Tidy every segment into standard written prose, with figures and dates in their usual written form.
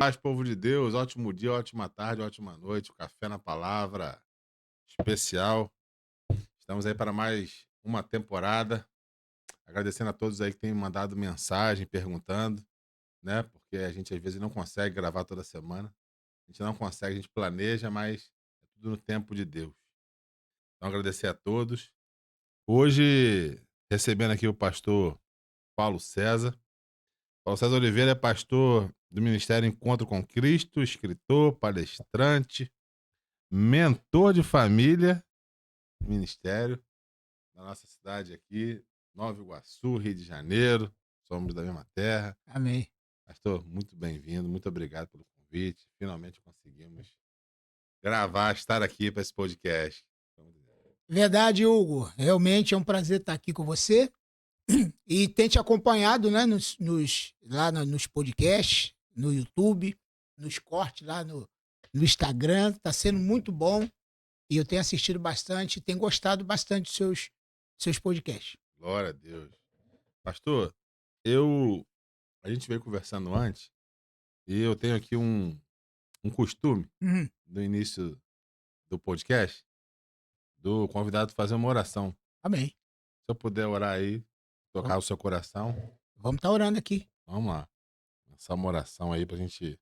Paz, povo de Deus, ótimo dia, ótima tarde, ótima noite. O Café na Palavra especial. Estamos aí para mais uma temporada. Agradecendo a todos aí que têm mandado mensagem, perguntando, né? Porque a gente às vezes não consegue gravar toda semana. A gente não consegue, a gente planeja, mas é tudo no tempo de Deus. Então, agradecer a todos. Hoje, recebendo aqui o pastor Paulo César. Paulo César Oliveira é pastor do Ministério Encontro com Cristo, escritor, palestrante, mentor de família, ministério da nossa cidade aqui, Nova Iguaçu, Rio de Janeiro. Somos da mesma terra. Amém. Pastor, muito bem-vindo, muito obrigado pelo convite. Finalmente conseguimos gravar, estar aqui para esse podcast. Verdade, Hugo. Realmente é um prazer estar aqui com você e tem te acompanhado, né, nos podcasts, no YouTube, nos cortes lá no Instagram. Está sendo muito bom e eu tenho assistido bastante, tenho gostado bastante dos seus podcasts. Glória a Deus. Pastor, eu a gente veio conversando antes e eu tenho aqui um costume Uhum. no início do podcast do convidado fazer uma oração. Amém. Se eu puder orar aí, tocar Vam- o seu coração, Vamos estar orando aqui. vamos lá. Essa uma oração aí pra gente,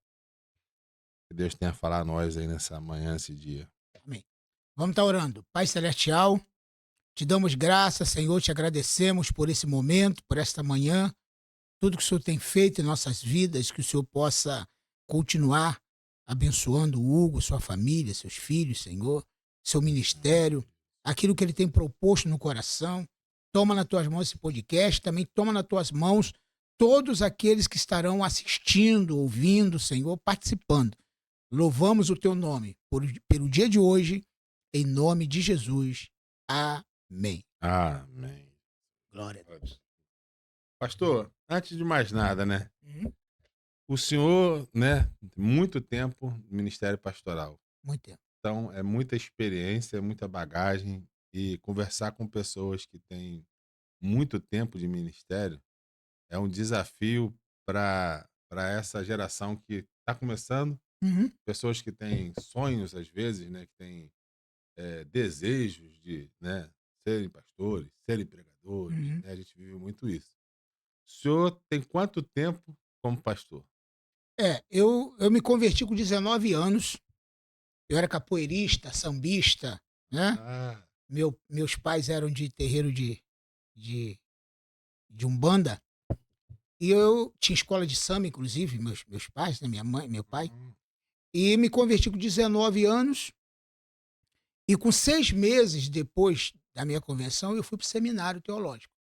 que Deus tenha a falar a nós aí nessa manhã, esse dia. Amém. Vamos estar orando. Pai Celestial, te damos graças, Senhor, te agradecemos por esse momento, por esta manhã. Tudo que o Senhor tem feito em nossas vidas, que o Senhor possa continuar abençoando o Hugo, sua família, seus filhos, Senhor, seu ministério, aquilo que ele tem proposto no coração. Toma nas tuas mãos esse podcast, também toma nas tuas mãos todos aqueles que estarão assistindo, ouvindo, Senhor, participando. Louvamos o teu nome pelo dia de hoje, em nome de Jesus. Amém. Amém. Glória a Deus. Pastor, antes de mais nada, né? Uhum. O senhor, né, tem muito tempo no Ministério Pastoral. Muito tempo. Então, é muita experiência, é muita bagagem. E conversar com pessoas que têm muito tempo de ministério é um desafio para essa geração que está começando. Uhum. Pessoas que têm sonhos, às vezes, né, que têm desejos de, né, serem pastores, serem pregadores, Uhum. né, a gente vive muito isso. O senhor tem quanto tempo como pastor? Eu me converti com 19 anos. Eu era capoeirista, sambista, né? Ah, Meus pais eram de terreiro de, de Umbanda. E eu tinha escola de samba, inclusive, meus pais, né? Minha mãe, meu pai. hum, E me converti com 19 anos. E com 6 meses depois da minha conversão, eu fui para o seminário teológico.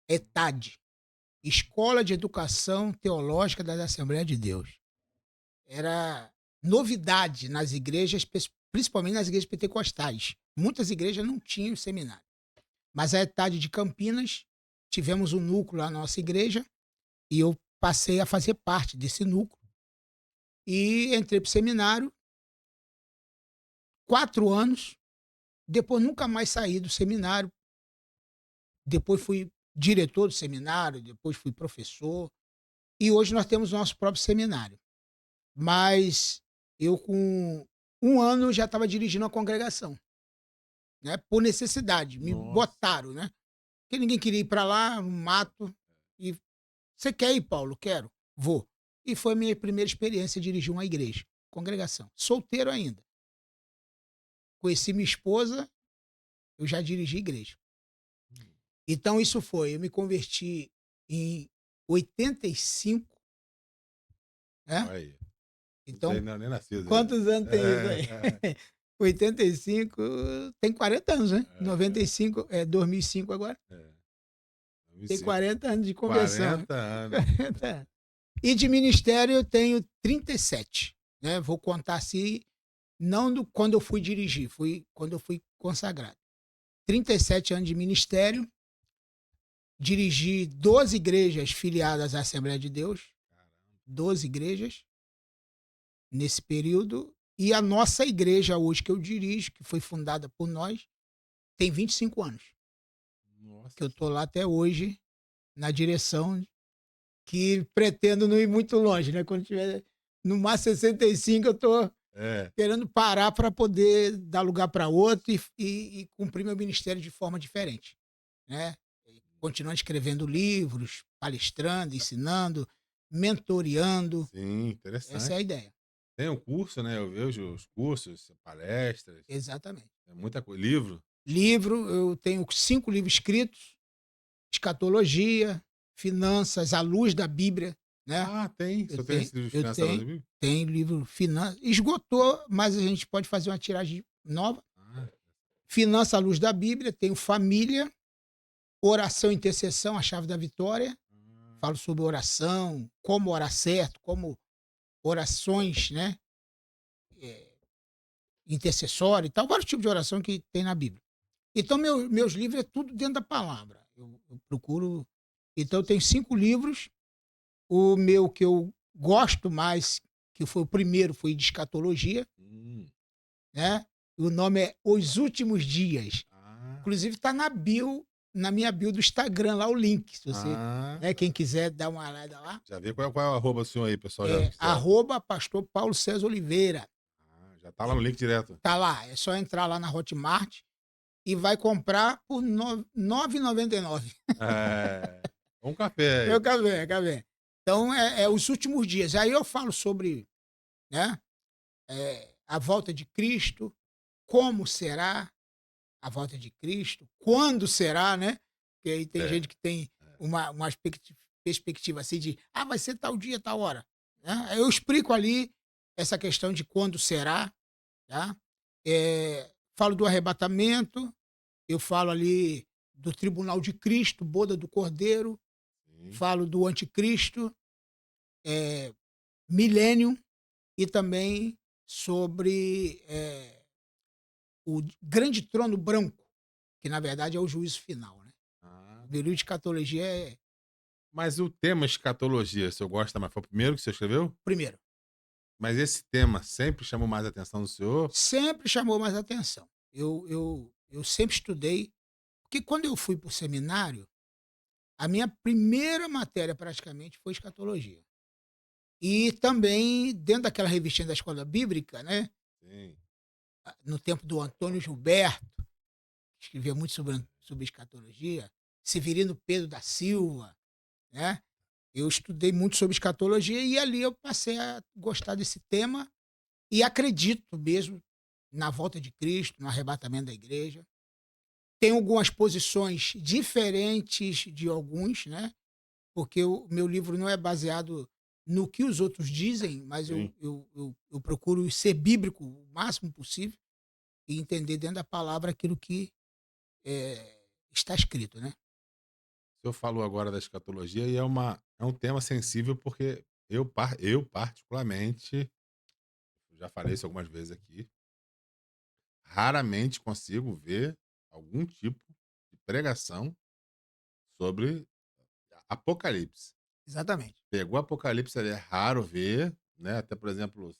ETAD, Escola de Educação Teológica da Assembleia de Deus. Era novidade nas igrejas, principalmente nas igrejas pentecostais. Muitas igrejas não tinham seminário. Mas a ETAD de Campinas, tivemos um núcleo lá na nossa igreja e eu passei a fazer parte desse núcleo. E entrei para o seminário, 4 anos, depois nunca mais saí do seminário. Depois fui diretor do seminário, depois fui professor. E hoje nós temos o nosso próprio seminário. Mas eu, com 1 ano, já estava dirigindo a congregação, né? Por necessidade. Me nossa. botaram, né? Porque ninguém queria ir para lá, no mato. E você quer ir, Paulo? Quero. Vou. E foi a minha primeira experiência dirigir uma igreja, congregação. Solteiro ainda. Conheci minha esposa, eu já dirigi igreja. Então isso foi, eu me converti em 85, né? Olha aí. Não sei, Então, não, nem nascido ainda. quantos anos tem isso aí? É, 85, tem 40 anos, né? é, 95, 2005 agora. é. Tem 25, 40 anos de conversão. 40 anos. 40 anos. E de ministério eu tenho 37, né? Vou contar assim, não quando eu fui dirigir, fui quando eu fui consagrado. 37 anos de ministério, dirigi 12 igrejas filiadas à Assembleia de Deus, 12 igrejas nesse período, e a nossa igreja hoje que eu dirijo, que foi fundada por nós, tem 25 anos, que Nossa eu estou senhora. lá até hoje na direção, que pretendo não ir muito longe, né? Quando tiver no máximo 65 eu tô É, querendo parar para poder dar lugar para outro e cumprir meu ministério de forma diferente, né. Continuando escrevendo livros, palestrando, ensinando, mentoreando, sim, essa é a interessante. ideia. Tem um curso, né, eu vejo os cursos, palestras, Exatamente. é muita coisa livro? Livro, eu tenho 5 livros escritos, escatologia, finanças, à luz da Bíblia, né. Ah, tem, Eu só tem tenho esse livro de eu finanças da tenho Bíblia? tenho livro finan esgotou, mas a gente pode fazer uma tiragem nova. Ah, Finança à luz da Bíblia, tenho família, oração e intercessão, a chave da vitória. ah, Falo sobre oração, como orar certo, como orações, né, eh, intercessória e tal, vários tipos de oração que tem na Bíblia. Então meus livros é tudo dentro da palavra. Eu procuro, então eu tenho 5 livros, o meu que eu gosto mais, que foi o primeiro, foi de escatologia, hum, né, o nome é Os Últimos Dias. ah, Inclusive está na minha bio do Instagram lá o link, se você, ah, né, quem quiser dar uma olhada lá, já vi qual é o arroba do senhor aí, pessoal já é quiser. @pastor Paulo César Oliveira. Já tá lá no link direto. Tá lá, é só entrar lá na Hotmart e vai comprar por 9,99. É, um café Meu aí. café, café. Então é os últimos dias. Aí eu falo sobre, né, a volta de Cristo, como será a volta de Cristo, quando será, né? Porque aí tem É, gente que tem uma perspectiva assim de: "Ah, vai ser tal dia, tal hora", né. Aí eu explico ali essa questão de quando será, tá. Falo do arrebatamento, eu falo ali do tribunal de Cristo, boda do Cordeiro, sim. falo do anticristo, milênio e também sobre, o grande trono branco, que na verdade é o juízo final, né. Ah, O período de escatologia é mas o tema escatologia, o senhor gosta mais? Foi o primeiro que você escreveu? primeiro, Mas esse tema sempre chamou mais a atenção do senhor? sempre chamou mais atenção. Eu sempre estudei, porque quando eu fui para o seminário, a minha primeira matéria praticamente foi escatologia. E também dentro daquela revistinha da escola bíblica, né, Sim. no tempo do Antônio Gilberto, que escrevia muito sobre escatologia, Severino Pedro da Silva, né, eu estudei muito sobre escatologia e ali eu passei a gostar desse tema e acredito mesmo na volta de Cristo, no arrebatamento da igreja. Tem algumas posições diferentes de alguns, né, porque o meu livro não é baseado no que os outros dizem, mas Sim. eu procuro ser bíblico o máximo possível e entender dentro da palavra aquilo que, está escrito, né. O senhor falou agora da escatologia e é um tema sensível, porque eu particularmente, já falei isso algumas vezes aqui, raramente consigo ver algum tipo de pregação sobre Apocalipse. Exatamente. Pegou Apocalipse ali, é raro ver, né, até por exemplo,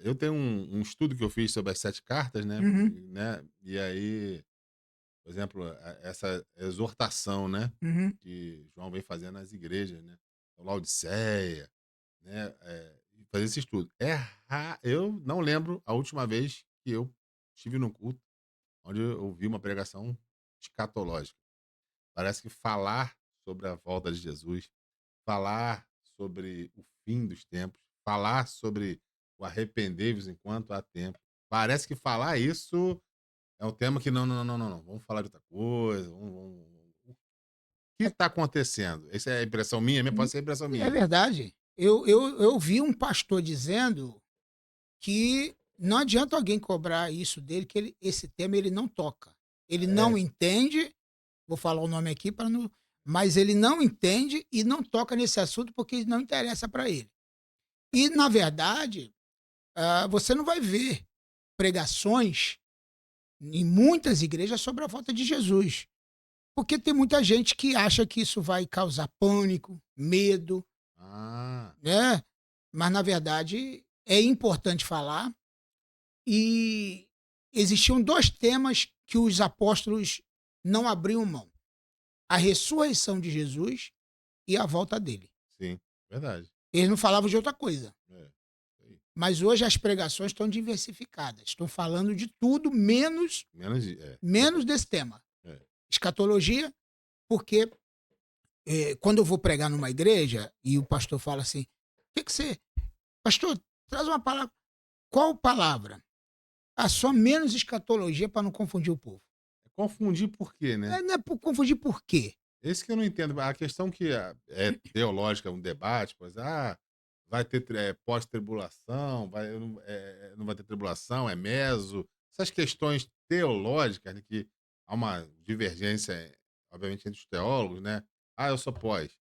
eu tenho um estudo que eu fiz sobre as 7 cartas, né, Uhum, e aí, por exemplo, essa exortação, né, uhum. que João vem fazendo nas igrejas, né, então, Laodiceia, né, e fazer esse estudo. Eu não lembro a última vez que eu estive num culto onde eu ouvi uma pregação escatológica. Parece que falar sobre a volta de Jesus, falar sobre o fim dos tempos, falar sobre o arrependei-vos enquanto há tempo. Parece que falar isso é um tema que não, vamos falar de outra coisa, o que está acontecendo? Essa é a impressão minha? Hum, Pode ser a impressão é minha. verdade. Eu vi um pastor dizendo que não adianta alguém cobrar isso dele, que esse tema ele não toca. Ele não É, entende, vou falar o nome aqui para não, mas ele não entende e não toca nesse assunto porque não interessa para ele. E na verdade, você não vai ver pregações em muitas igrejas sobre a volta de Jesus, porque tem muita gente que acha que isso vai causar pânico, medo, ah, né, mas na verdade é importante falar. E existiam 2 temas que os apóstolos não abriam mão: a ressurreição de Jesus e a volta dele. sim, verdade. Eles não falavam de outra coisa. É, isso aí. Mas hoje as pregações estão diversificadas, estão falando de tudo Menos de menos verdade. desse tema, É. escatologia, porque quando eu vou pregar numa igreja e o pastor fala assim: que você. Pastor, traz uma palavra. Qual palavra? Ah, só menos escatologia para não confundir o povo. Confundir por quê, né? Não é por confundir por quê? Esse que eu não entendo. A questão que é teológica, um debate, pois, vai ter pós-tribulação, não vai ter tribulação, é meso. Essas questões teológicas, né, que há uma divergência, obviamente, entre os teólogos, né? Eu sou pós.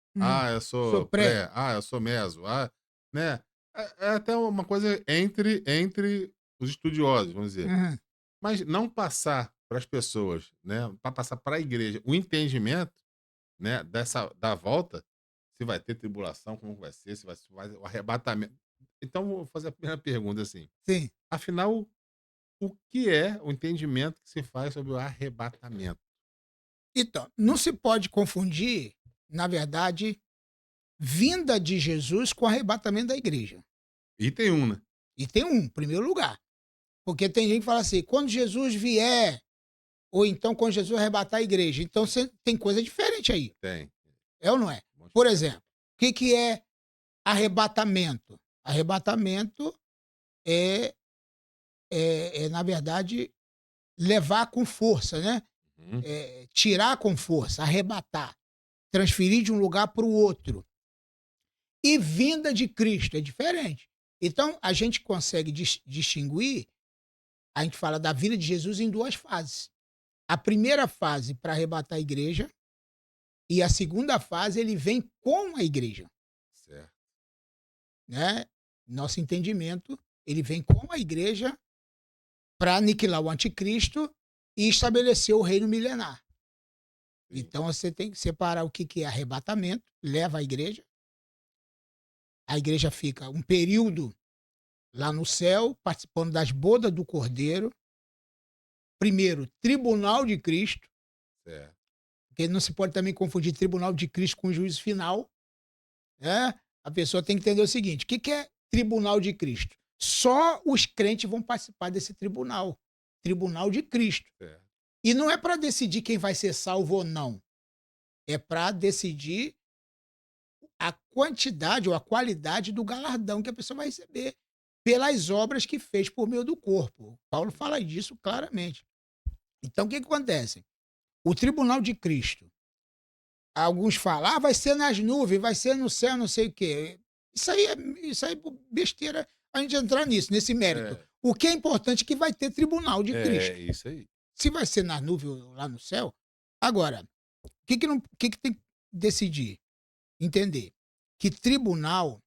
Eu Sou sou pré. pré. Eu sou meso. Né? É até uma coisa entre os estudiosos, vamos dizer. Aham. Mas não passar para as pessoas, né? Para passar para a igreja o entendimento, né, da volta, se vai ter tribulação, como vai ser, se vai o arrebatamento. Então vou fazer a primeira pergunta, assim, Sim. afinal, o que é o entendimento que se faz sobre o arrebatamento? Então, não se pode confundir, na verdade, vinda de Jesus com arrebatamento da igreja. Item 1, né? E tem um, em primeiro lugar. Porque tem gente que fala assim, quando Jesus vier, ou então quando Jesus arrebatar a igreja. Então tem coisa diferente aí. Tem. É ou não é? Bom Por esclarecer. exemplo, o que, que é arrebatamento? Arrebatamento é, na verdade, levar com força, né? Uhum. Tirar com força, arrebatar, transferir de um lugar para o outro. E vinda de Cristo é diferente. Então, a gente consegue distinguir, a gente fala da vinda de Jesus em duas fases. A primeira fase para arrebatar a igreja, e a segunda fase ele vem com a igreja, Certo. né? Nosso entendimento, ele vem com a igreja para aniquilar o anticristo e estabelecer o reino milenar. Sim. Então você tem que separar o que é arrebatamento, leva a igreja fica um período lá no céu, participando das bodas do Cordeiro. Primeiro, tribunal de Cristo, Certo. porque não se pode também confundir tribunal de Cristo com juízo final, né? A pessoa tem que entender o seguinte: o que é tribunal de Cristo? Só os crentes vão participar desse tribunal, tribunal de Cristo. Certo. E não é para decidir quem vai ser salvo ou não, é para decidir a quantidade ou a qualidade do galardão que a pessoa vai receber pelas obras que fez por meio do corpo. Paulo fala disso claramente. Então, o que acontece? O tribunal de Cristo. Alguns falam, vai ser nas nuvens, vai ser no céu, não sei o quê. Isso aí é besteira a gente entrar nisso, nesse mérito. É, O que é importante é que vai ter tribunal de é Cristo. isso aí. Se vai ser nas nuvens ou lá no céu. Agora, o que tem que decidir? Entender que tribunal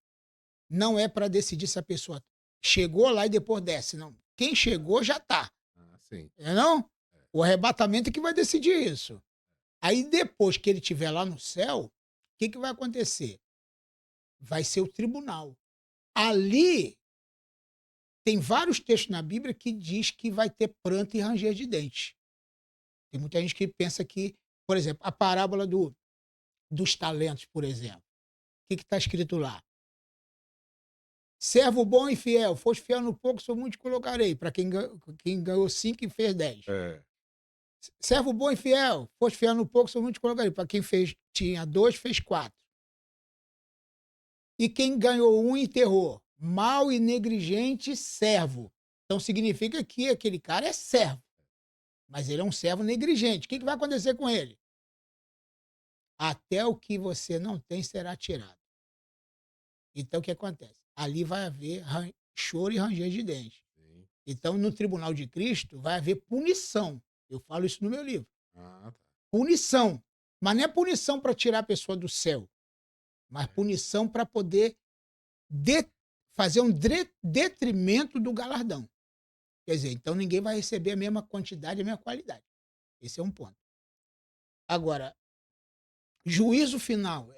não é para decidir se a pessoa chegou lá e depois desce, não. Quem chegou já está. Sim. É não? O arrebatamento é que vai decidir isso. Aí depois que ele estiver lá no céu, o que vai acontecer? Vai ser o tribunal. Ali tem vários textos na Bíblia que diz que vai ter pranto e ranger de dentes. Tem muita gente que pensa que, por exemplo, a parábola dos talentos, por exemplo. O que está escrito lá? Servo bom e fiel, foste fiel no pouco, sou muito te colocarei. Para quem ganhou 5 e fez 10. É. Servo bom e fiel, foste fiel no pouco, sou muito te colocarei. Para quem tinha 2, fez 4. E quem ganhou um enterrou. Mal e negligente servo. Então significa que aquele cara é servo. Mas ele é um servo negligente. O que vai acontecer com ele? Até o que você não tem será tirado. Então o que acontece? Ali vai haver choro e ranger de dentes. Sim. Então, no tribunal de Cristo, vai haver punição. Eu falo isso no meu livro. Tá. Punição. Mas não é punição para tirar a pessoa do céu, mas É. punição para poder de- fazer um detrimento do galardão. Quer dizer, então ninguém vai receber a mesma quantidade, a mesma qualidade. Esse é um ponto. Agora, juízo final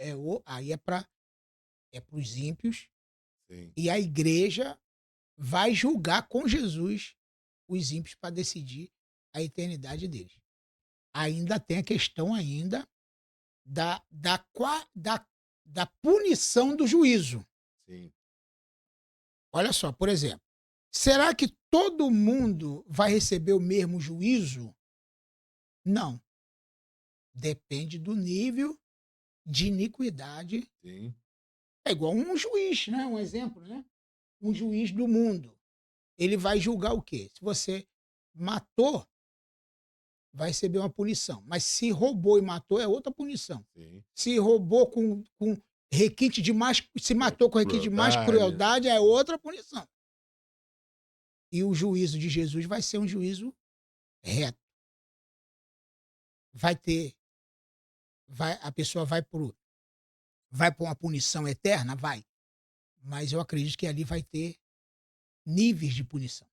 aí é para os ímpios Sim. e a igreja vai julgar com Jesus os ímpios para decidir a eternidade deles. Ainda tem a questão ainda da, da, qua- da, da punição do juízo. Sim. Olha só, por exemplo, será que todo mundo vai receber o mesmo juízo? Não. Depende do nível de iniquidade. Sim, É igual um juiz, né? Um exemplo, né? Um juiz do mundo. Ele vai julgar o quê? Se você matou, vai receber uma punição. Mas se roubou e matou, é outra punição. sim. Se roubou com requinte de mais. Se matou com requinte de mais Crueldade. crueldade, é outra punição. E o juízo de Jesus vai ser um juízo reto. Vai ter. A pessoa vai para uma punição eterna? Vai. Mas eu acredito que ali vai ter níveis de punição.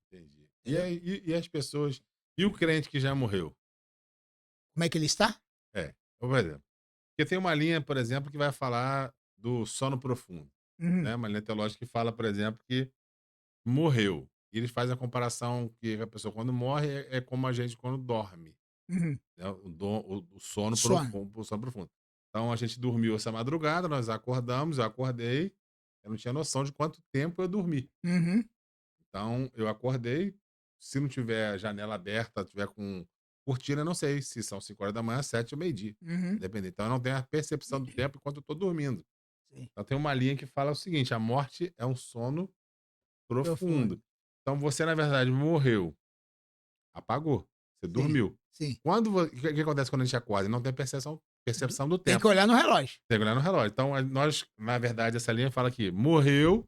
Entendi. E Entendeu? aí, e as pessoas. E o crente que já morreu? Como é que ele está? É. Por exemplo. Porque tem uma linha, por exemplo, que vai falar do sono profundo. Uhum, Né? Uma linha teológica que fala, por exemplo, que morreu. E eles fazem a comparação que a pessoa, quando morre, é como a gente quando dorme. uhum. Né? O sono Sono. profundo, o sono profundo. Então a gente dormiu essa madrugada, nós acordamos, eu acordei, eu não tinha noção de quanto tempo eu dormi. Uhum, Então eu acordei, se não tiver janela aberta, tiver com cortina, eu não sei se são 5 horas da manhã, 7 ou meio-dia. uhum. Dependendo. Então eu não tenho a percepção do tempo enquanto eu estou dormindo. Sim. Então tem uma linha que fala o seguinte: a morte é um sono Profundo. profundo. Então você, na verdade, morreu, apagou, você Sim, dormiu. sim. O que acontece quando a gente acorda? Não tem percepção do Tem que tempo. olhar no relógio. Tem que olhar no relógio. Então, nós, na verdade, essa linha fala que morreu,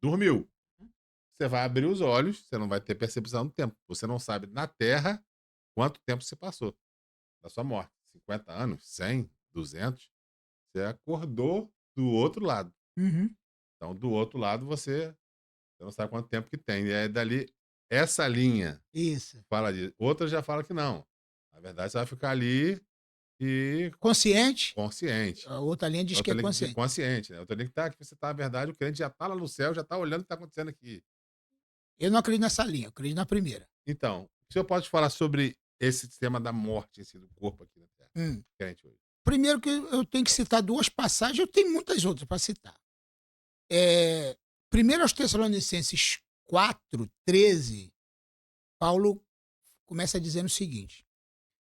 dormiu. Você vai abrir os olhos, você não vai ter percepção do tempo. Você não sabe na Terra quanto tempo se passou da sua morte. 50 anos, 100, 200. Você acordou do outro lado. Uhum. Então, do outro lado, você não sabe quanto tempo que tem. E aí, dali, essa linha Isso. fala disso. Outra já fala que não. Na verdade, você vai ficar ali e Consciente, consciente. a outra linha diz que Outra é linha que consciente. consciente, né? Outra linha que tá, que você tá, na verdade, o crente já tá lá no céu, já tá olhando o que tá acontecendo aqui. Eu não acredito nessa linha, eu acredito na primeira. Então, o senhor pode falar sobre esse tema da morte em si, do corpo aqui na Terra? Hum. Crente hoje. Primeiro que eu tenho que citar 2 passagens, eu tenho muitas outras para citar. Eh, 1 aos Tessalonicenses 4:13, Paulo começa dizendo o seguinte: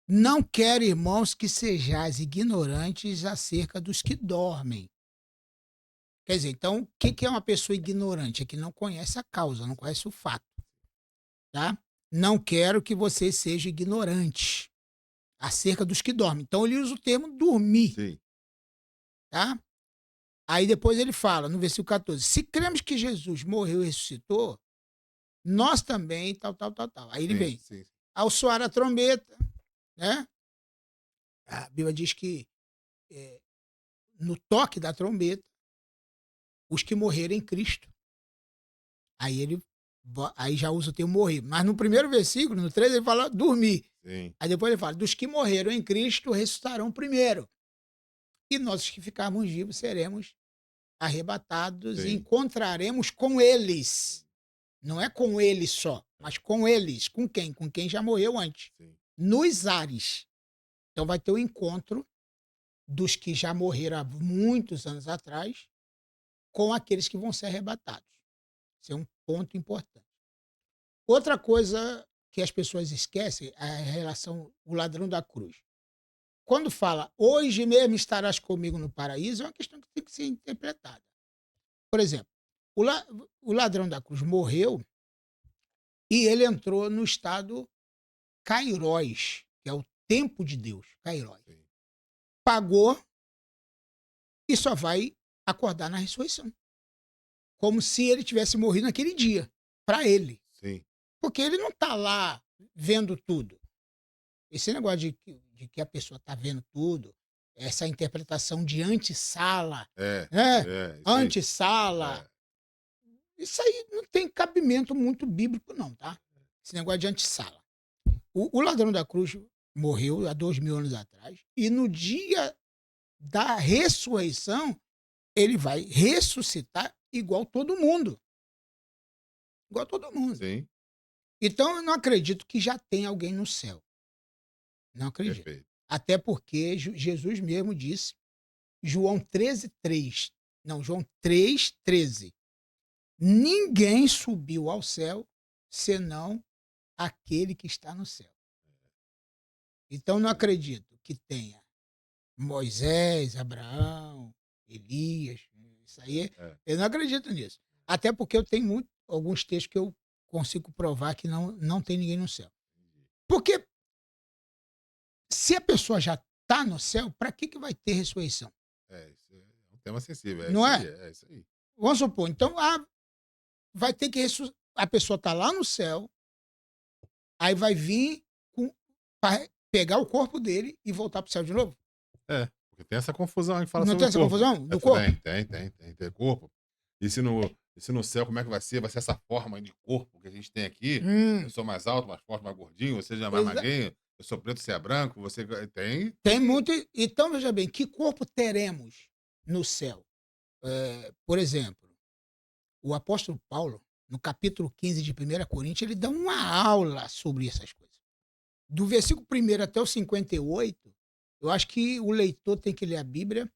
"Não quero, irmãos, que sejais ignorantes acerca dos que dormem". Quer dizer, então, o que que é uma pessoa ignorante? É que não conhece a causa, não conhece o fato, tá. "Não quero que vocês sejam ignorantes acerca dos que dormem". Então ele usa o termo dormir, Sim, tá. Aí depois ele fala, no versículo 14: "Se cremos que Jesus morreu e ressuscitou, nós também tal, tal, tal, tal". Aí ele sim, vem: sim, "Ao soar a trombeta", né, a Bíblia diz que, eh, no toque da trombeta, os que morreram em Cristo. Aí ele aí já usa o termo morrer. Mas no primeiro versículo, no 13, ele fala dormir. sim, Aí depois ele fala: "Dos que morreram em Cristo ressuscitarão primeiro. E nós que ficarmos vivos seremos arrebatados e sim, encontraremos com eles". Não é com eles só, é, mas com eles. Com quem? Com quem já morreu antes. sim, Nos ares. Então vai ter o encontro dos que já morreram há muitos anos atrás com aqueles que vão ser arrebatados. Esse é um ponto importante. Outra coisa que as pessoas esquecem é a relação o ladrão da cruz. Quando fala: "Hoje mesmo estarás comigo no paraíso", é uma questão que tem que ser interpretada. Por exemplo, o la o ladrão da cruz morreu e ele entrou no estado Kairos, que é o tempo de Deus, Kairos. sim, Pagou e só vai acordar na ressurreição, como se ele tivesse morrido naquele dia, para ele, sim. porque ele não está lá vendo tudo. Esse negócio de que a pessoa está vendo tudo, essa interpretação de antessala, É, né, isso aí. antessala, É, isso aí não tem cabimento muito bíblico não, tá, esse negócio de antessala. O ladrão da cruz morreu há 2000 anos atrás e no dia da ressurreição, ele vai ressuscitar igual todo mundo, igual todo mundo. sim, Então eu não acredito que já tem alguém no céu, não acredito. perfeito. Até porque Jesus mesmo disse, João 13:3, não, João 3:13. Ninguém subiu ao céu, senão aquele que está no céu. Então não acredito que tenha Moisés, Abraão, Elias, isso aí, É, eu não acredito nisso. Até porque eu tenho alguns textos que eu consigo provar que não tem ninguém no céu. entendi. Porque se a pessoa já está no céu, para que vai ter ressurreição? Isso é um tema sensível, é Não isso aí, é? é isso aí. Vamos supor, então vai ter que a pessoa está lá no céu, aí vai vir para pegar o corpo dele e voltar para o céu de novo? É, porque tem essa confusão aí que fala Não sobre tem o essa corpo. confusão do Essa corpo? tem corpo. E se no céu, como é que vai ser? Vai ser essa forma de corpo que a gente tem aqui? Eu Hum, sou mais alto, mais forte, mais gordinho, você já é mais exa magrinho, eu sou preto, você é branco, você tem tem muito. Então, veja bem, que corpo teremos no céu? Por exemplo, o apóstolo Paulo, no capítulo 15 de 1 Coríntios, ele dá uma aula sobre essas coisas. Do versículo 1 até o 58, eu acho que o leitor tem que ler a Bíblia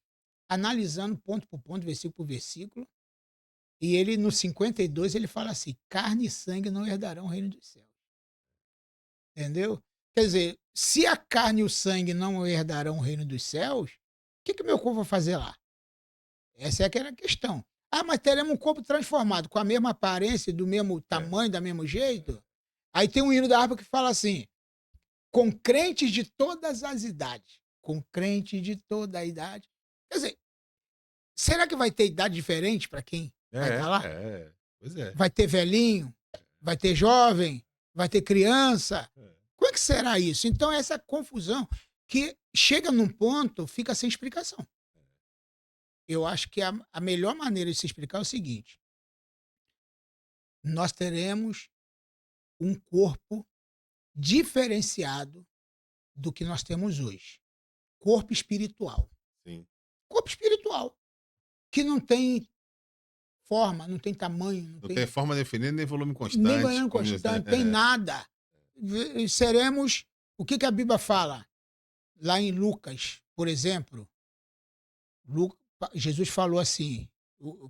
analisando ponto por ponto, versículo por versículo. E ele, no 52, ele fala assim: carne e sangue não herdarão o reino dos céus. Entendeu? Quer dizer, se a carne e o sangue não herdarão o reino dos céus, o que meu corpo vai fazer lá? Essa é aquela questão. Ah, mas teremos um corpo transformado, com a mesma aparência, do mesmo é, tamanho, do mesmo jeito? Aí tem um hino da harpa que fala assim: com crentes de todas as idades. Com crentes de toda a idade. Quer dizer, será que vai ter idade diferente para quem vai estar lá? pois é. Vai ter velhinho? Vai ter jovem? Vai ter criança? É. Como é que será isso? Então, essa confusão que chega num ponto, fica sem explicação. Eu acho que a melhor maneira de se explicar é o seguinte: nós teremos um corpo diferenciado do que nós temos hoje. Corpo espiritual. Sim. Corpo espiritual. Que não tem forma, não tem tamanho, não Não tem tem forma definida nem volume nem constante, banhando como diz, né. constante, tem nada. Seremos. O que a Bíblia fala? Lá em Lucas, por exemplo, Jesus falou assim,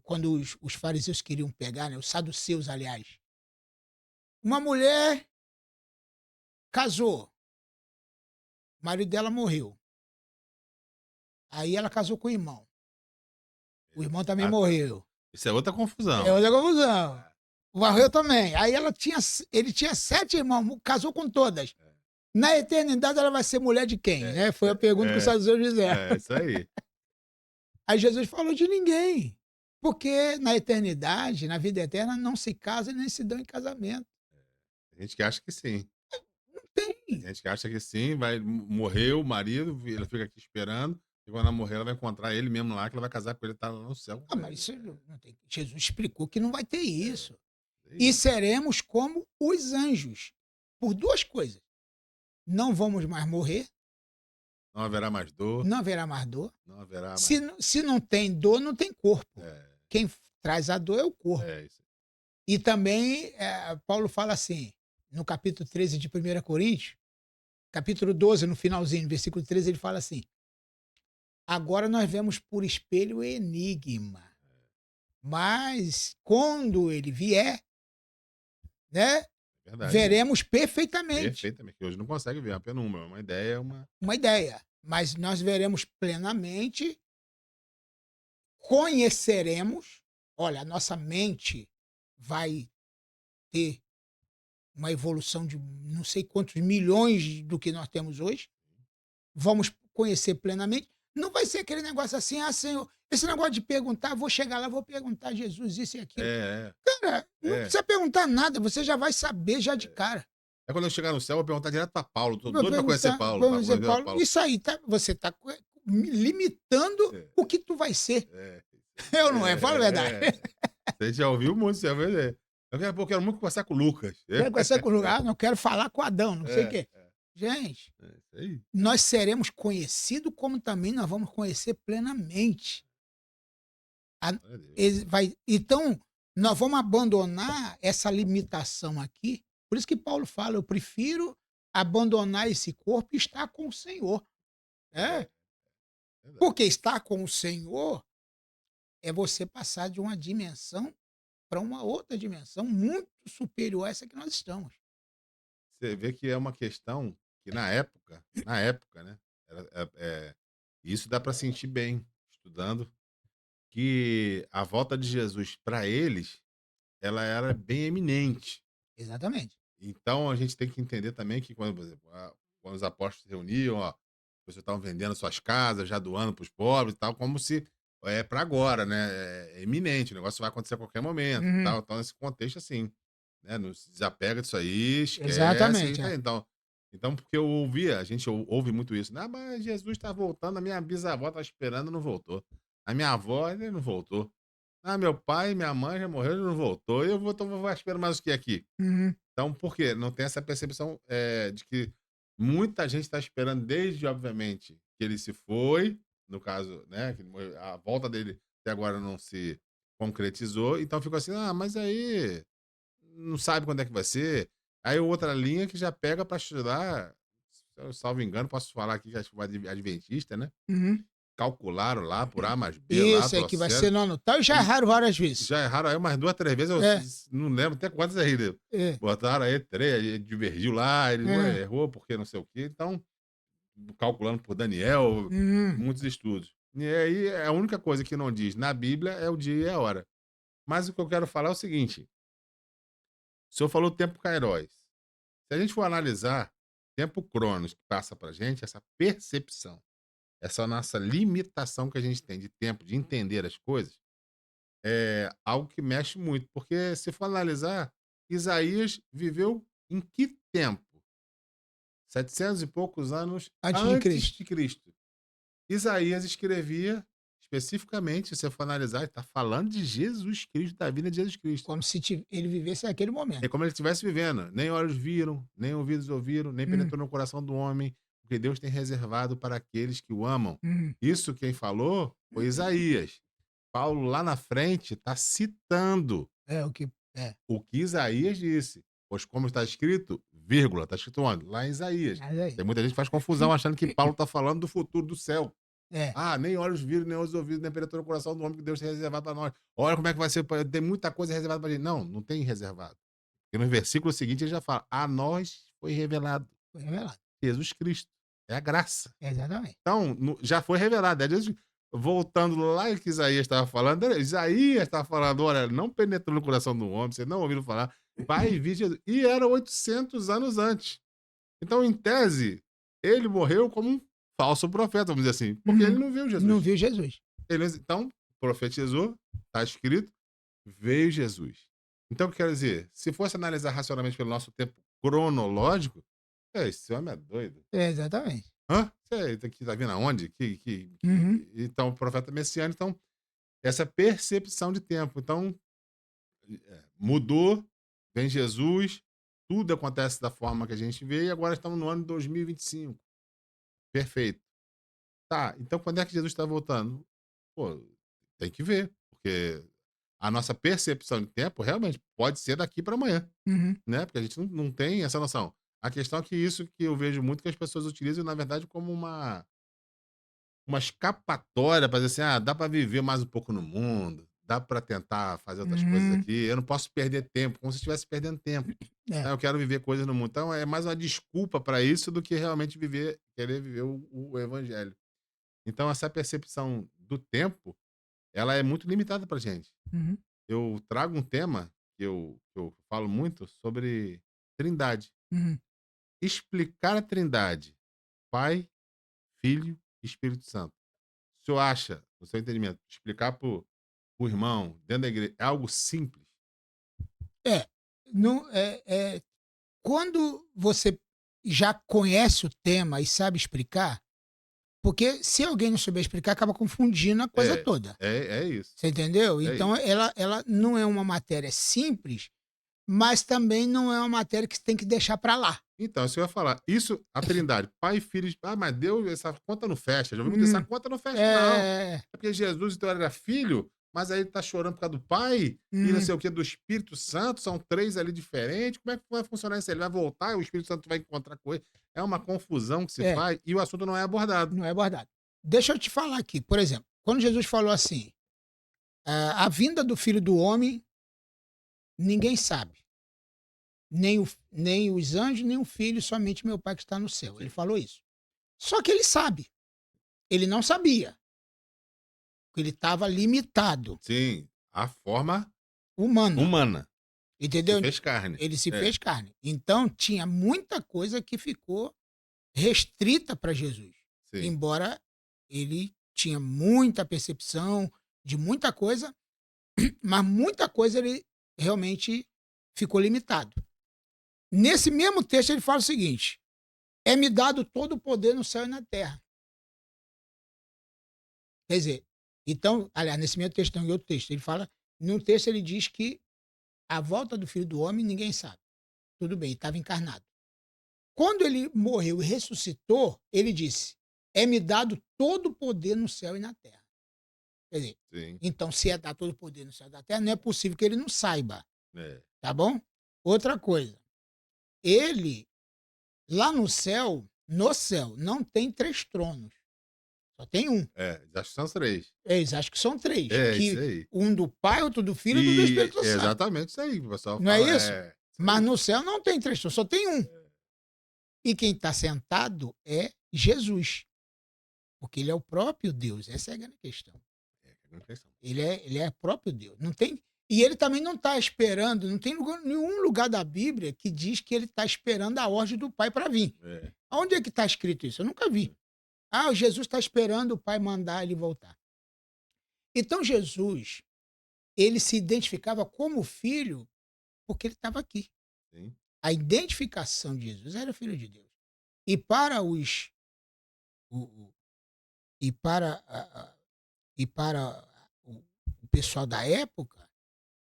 quando os fariseus queriam pegar, né, os saduceus, aliás. Uma mulher casou, o marido dela morreu. Aí ela casou com o irmão. O irmão também Exato. morreu. Isso é outra É confusão. outra confusão. Morreu também. Aí ele tinha 7 irmãos, casou com todas. É, Na eternidade ela vai ser mulher de quem, é, né? Foi a pergunta que os é, saduceus fizeram. isso aí. Aí Jesus falou de ninguém. Porque na eternidade, na vida eterna, não se casa nem se dão em casamento. Tem gente que acha que sim. Tem Tem. gente que acha que sim, vai morreu o marido, ela fica aqui esperando, e quando ela morrer, ela vai encontrar ele mesmo lá, que ela vai casar com ele, tá lá no céu Ah, com mas ele. isso não tem. Jesus explicou que não vai ter É, isso. é E isso. seremos como os anjos. Por duas coisas. Não vamos mais morrer, Não haverá mais dor, não haverá mais dor. não haverá Se, mais se não tem dor, não tem corpo. é, Quem traz a dor é o corpo. isso. E também, Paulo fala assim, no capítulo 13 de 1 Coríntios, capítulo 12, no finalzinho, versículo 13, ele fala assim: agora nós vemos por espelho enigma, mas quando ele vier, né, É verdade isso. veremos perfeitamente. Perfeitamente, que hoje não consegue ver, é uma penumbra, é uma ideia, é uma Uma ideia, mas nós veremos plenamente, conheceremos. Olha, a nossa mente vai ter uma evolução de não sei quantos milhões do que nós temos hoje. Vamos conhecer plenamente. Não vai ser aquele negócio assim: ah, Senhor, esse negócio de perguntar, vou chegar lá, vou perguntar a Jesus isso e aquilo. é, Cara, não é, precisa perguntar nada, você já vai saber já de é. cara. Aí quando eu chegar no céu, eu vou perguntar direto pra Paulo, tô Vai doido pra conhecer perguntar, Paulo, pra vamos dizer, conhecer Paulo, Paulo. isso aí, tá, você está limitando É, o que tu vai ser. é, É ou não é? Fala a verdade. é, você já ouviu muito, você vai ver. Eu quero muito conversar com o Lucas. Quero conversar com o lugar, não quero falar com Adão, não sei o quê. É, Gente, isso aí. nós seremos conhecidos como também nós vamos conhecer plenamente. A- Glória a Deus. então, nós vamos abandonar essa limitação aqui. Por isso que Paulo fala: eu prefiro abandonar esse corpo e estar com o Senhor. É, É, verdade. porque estar com o Senhor é você passar de uma dimensão para uma outra dimensão muito superior a essa que nós estamos. Você vê que é uma questão que na época, né, isso dá para sentir bem estudando, que a volta de Jesus para eles, ela era bem eminente. Exatamente. Então a gente tem que entender também que quando, por exemplo, quando os apóstolos se reuniam, ó, vocês estavam vendendo suas casas, já doando para os pobres e tal, como se é para agora, né? É iminente, o negócio vai acontecer a qualquer momento, e Uhum. tal. Então nesse contexto assim, né? Não se desapega disso aí, esquece. Exatamente, é. Então porque eu ouvia, a gente ouve muito isso, né? Ah, mas Jesus está voltando, a minha bisavó está esperando, não voltou. A minha avó, ele não voltou. Ah, meu pai, minha mãe já morreram, ele não voltou. E eu vou, então, vou esperar mais o que aqui? Uhum, Então, por quê? Não tem essa percepção, de que muita gente está esperando desde, obviamente, que ele se foi, no caso, né, que ele morreu, a volta dele até agora não se concretizou, então ficou assim: "Ah, mas aí não sabe quando é que vai ser". Aí outra linha que já pega para estudar, se eu salvo engano, posso falar aqui que acho que o adventista, né, uhum. calcularam lá por A mais B lá, Isso, é que vai ser trouxeram no ano tal e já e erraram várias vezes. já erraram aí umas 2 3 vezes, eu É, não lembro até quantas aí deu. é, Botaram aí 3, aí divergiu lá, ele ué, é. errou porque não sei o quê, então, calculando por Daniel, Uhum, muitos estudos. E aí a única coisa que não diz na Bíblia é o dia e a hora. Mas o que eu quero falar é o seguinte, o senhor falou tempo kairos. Se a gente for analisar, tempo cronos que passa pra gente, essa percepção, essa nossa limitação que a gente tem de tempo, de entender as coisas, é algo que mexe muito, porque se for analisar, Isaías viveu em que tempo? 700 e poucos anos antes de antes Cristo. de Cristo. Isaías escrevia especificamente, se você for analisar, está falando de Jesus Cristo, da vida de Jesus Cristo. Como se ele vivesse naquele É momento. como ele estivesse vivendo. Nem olhos viram, nem ouvidos ouviram, nem Uhum, penetrou no coração do homem, o que Deus tem reservado para aqueles que o amam. uhum. Isso quem falou foi Isaías. Paulo lá na frente está citando É o que é. o que Isaías disse. Pois como está escrito, vírgula, está escrito onde? Lá em Isaías. Mas aí Tem muita gente que faz confusão achando que Paulo está falando do futuro do céu. é. Ah, nem olhos viram, nem olhos ouvidos, nem penetrou no coração do homem que Deus tem reservado para nós. Olha como é que vai ser, tem muita coisa reservada para gente. Não, não tem reservado. E no versículo seguinte ele já fala: a nós foi revelado Foi revelado. Jesus Cristo. É a graça. Exatamente. Então, já foi revelado. É Jesus, voltando lá em que Isaías estava falando, Isaías estava falando: olha, não penetrou no coração do homem, vocês não ouviram falar, vai vir Jesus. E era 800 anos antes. Então, em tese, ele morreu como um falso profeta, vamos dizer assim, porque ele Uhum. não viu Não Jesus. viu Jesus. Então, profetizou, está escrito, veio Jesus. Então, o que quero dizer? Se fosse analisar racionalmente pelo nosso tempo cronológico, esse homem é doido. Exatamente. Hã? Você tá vendo aonde? Uhum, Então, o profeta messiânico, então, essa percepção de tempo. Então, mudou, vem Jesus, tudo acontece da forma que a gente vê, e agora estamos no ano de 2025. Perfeito. Tá, então quando é que Jesus está voltando? Pô, tem que ver, porque a nossa percepção de tempo realmente pode ser daqui para amanhã, uhum. né? Porque a gente não tem essa noção. A questão é que isso que eu vejo muito que as pessoas utilizam, na verdade, como uma escapatória para dizer assim: "Ah, dá para viver mais um pouco no mundo, dá para tentar fazer outras coisas Uhum. aqui, eu não posso perder tempo", como se estivesse perdendo tempo. É. Eu quero viver coisas no mundo. Então é mais uma desculpa para isso do que realmente querer viver o evangelho. Então essa percepção do tempo, ela é muito limitada pra gente. Uhum, Eu trago um tema que eu falo muito sobre Trindade. uhum. Explicar a Trindade, Pai, Filho e Espírito Santo. O senhor acha, no seu entendimento, explicar para o irmão dentro da igreja é algo simples? É, não quando você já conhece o tema e sabe explicar, porque se alguém não souber explicar, acaba confundindo a coisa É, toda. é isso, Você entendeu? é Então isso. ela não é uma matéria simples, mas também não é uma matéria que você tem que deixar para lá. Então, isso eu ia falar. Isso, a Trindade, Pai, Filho e mas Deus, essa conta não fecha. Já ouvi muito, essa Hum, conta não fecha, não. é, É porque Jesus, então, era filho, mas aí ele tá chorando por causa do Pai e não hum, sei o que do Espírito Santo, são 3 ali diferentes. Como é que vai funcionar isso? Ele vai voltar e o Espírito Santo vai encontrar com ele. É uma confusão que se é, faz e o assunto não é abordado. não é abordado. Deixa eu te falar aqui, por exemplo, quando Jesus falou assim, a vinda do Filho do Homem ninguém sabe. Nem os anjos, nem o filho, somente meu pai que está no céu. Ele Sim. falou isso. Só que ele sabe. Ele não sabia. Porque ele estava limitado. Sim, a forma Humana. humana se Entendeu? fez carne. Ele se É, fez carne. Então, tinha muita coisa que ficou restrita para Jesus. sim, Embora ele tinha muita percepção de muita coisa, mas muita coisa ele realmente ficou limitado. Nesse mesmo texto ele fala o seguinte: é-me dado todo o poder no céu e na terra. Quer dizer, então, aliás, nesse mesmo texto, não, em outro texto, ele fala, num texto ele diz que a volta do Filho do Homem ninguém sabe. Tudo bem, estava encarnado. Quando ele morreu e ressuscitou, ele disse: é-me dado todo o poder no céu e na terra. Quer dizer, sim. então, se é dar todo o poder no céu e na terra, não é possível que ele não saiba, É, tá bom? Outra coisa, ele, lá no céu, não tem 3 tronos, só tem um. acho que são 3. Eles acham que são 3, É, isso que aí. um do Pai, outro do Filho e outro do E Espírito é Santo. exatamente isso aí que o pessoal Não é fala. isso? É, isso Mas aí. no céu não tem 3 tronos, só tem um. E quem está sentado é Jesus, porque ele é o próprio Deus, essa é a grande questão. É, que é a grande questão. Ele é próprio Deus. Não tem, e ele também não está esperando, não tem nenhum lugar da Bíblia que diz que ele está esperando a ordem do Pai para vir. É, Onde é que está escrito isso? Eu nunca vi. Ah, Jesus está esperando o Pai mandar ele voltar. Então Jesus, ele se identificava como filho porque ele estava aqui. sim, A identificação de Jesus era filho de Deus. E para os o- o- e para e para o pessoal da época,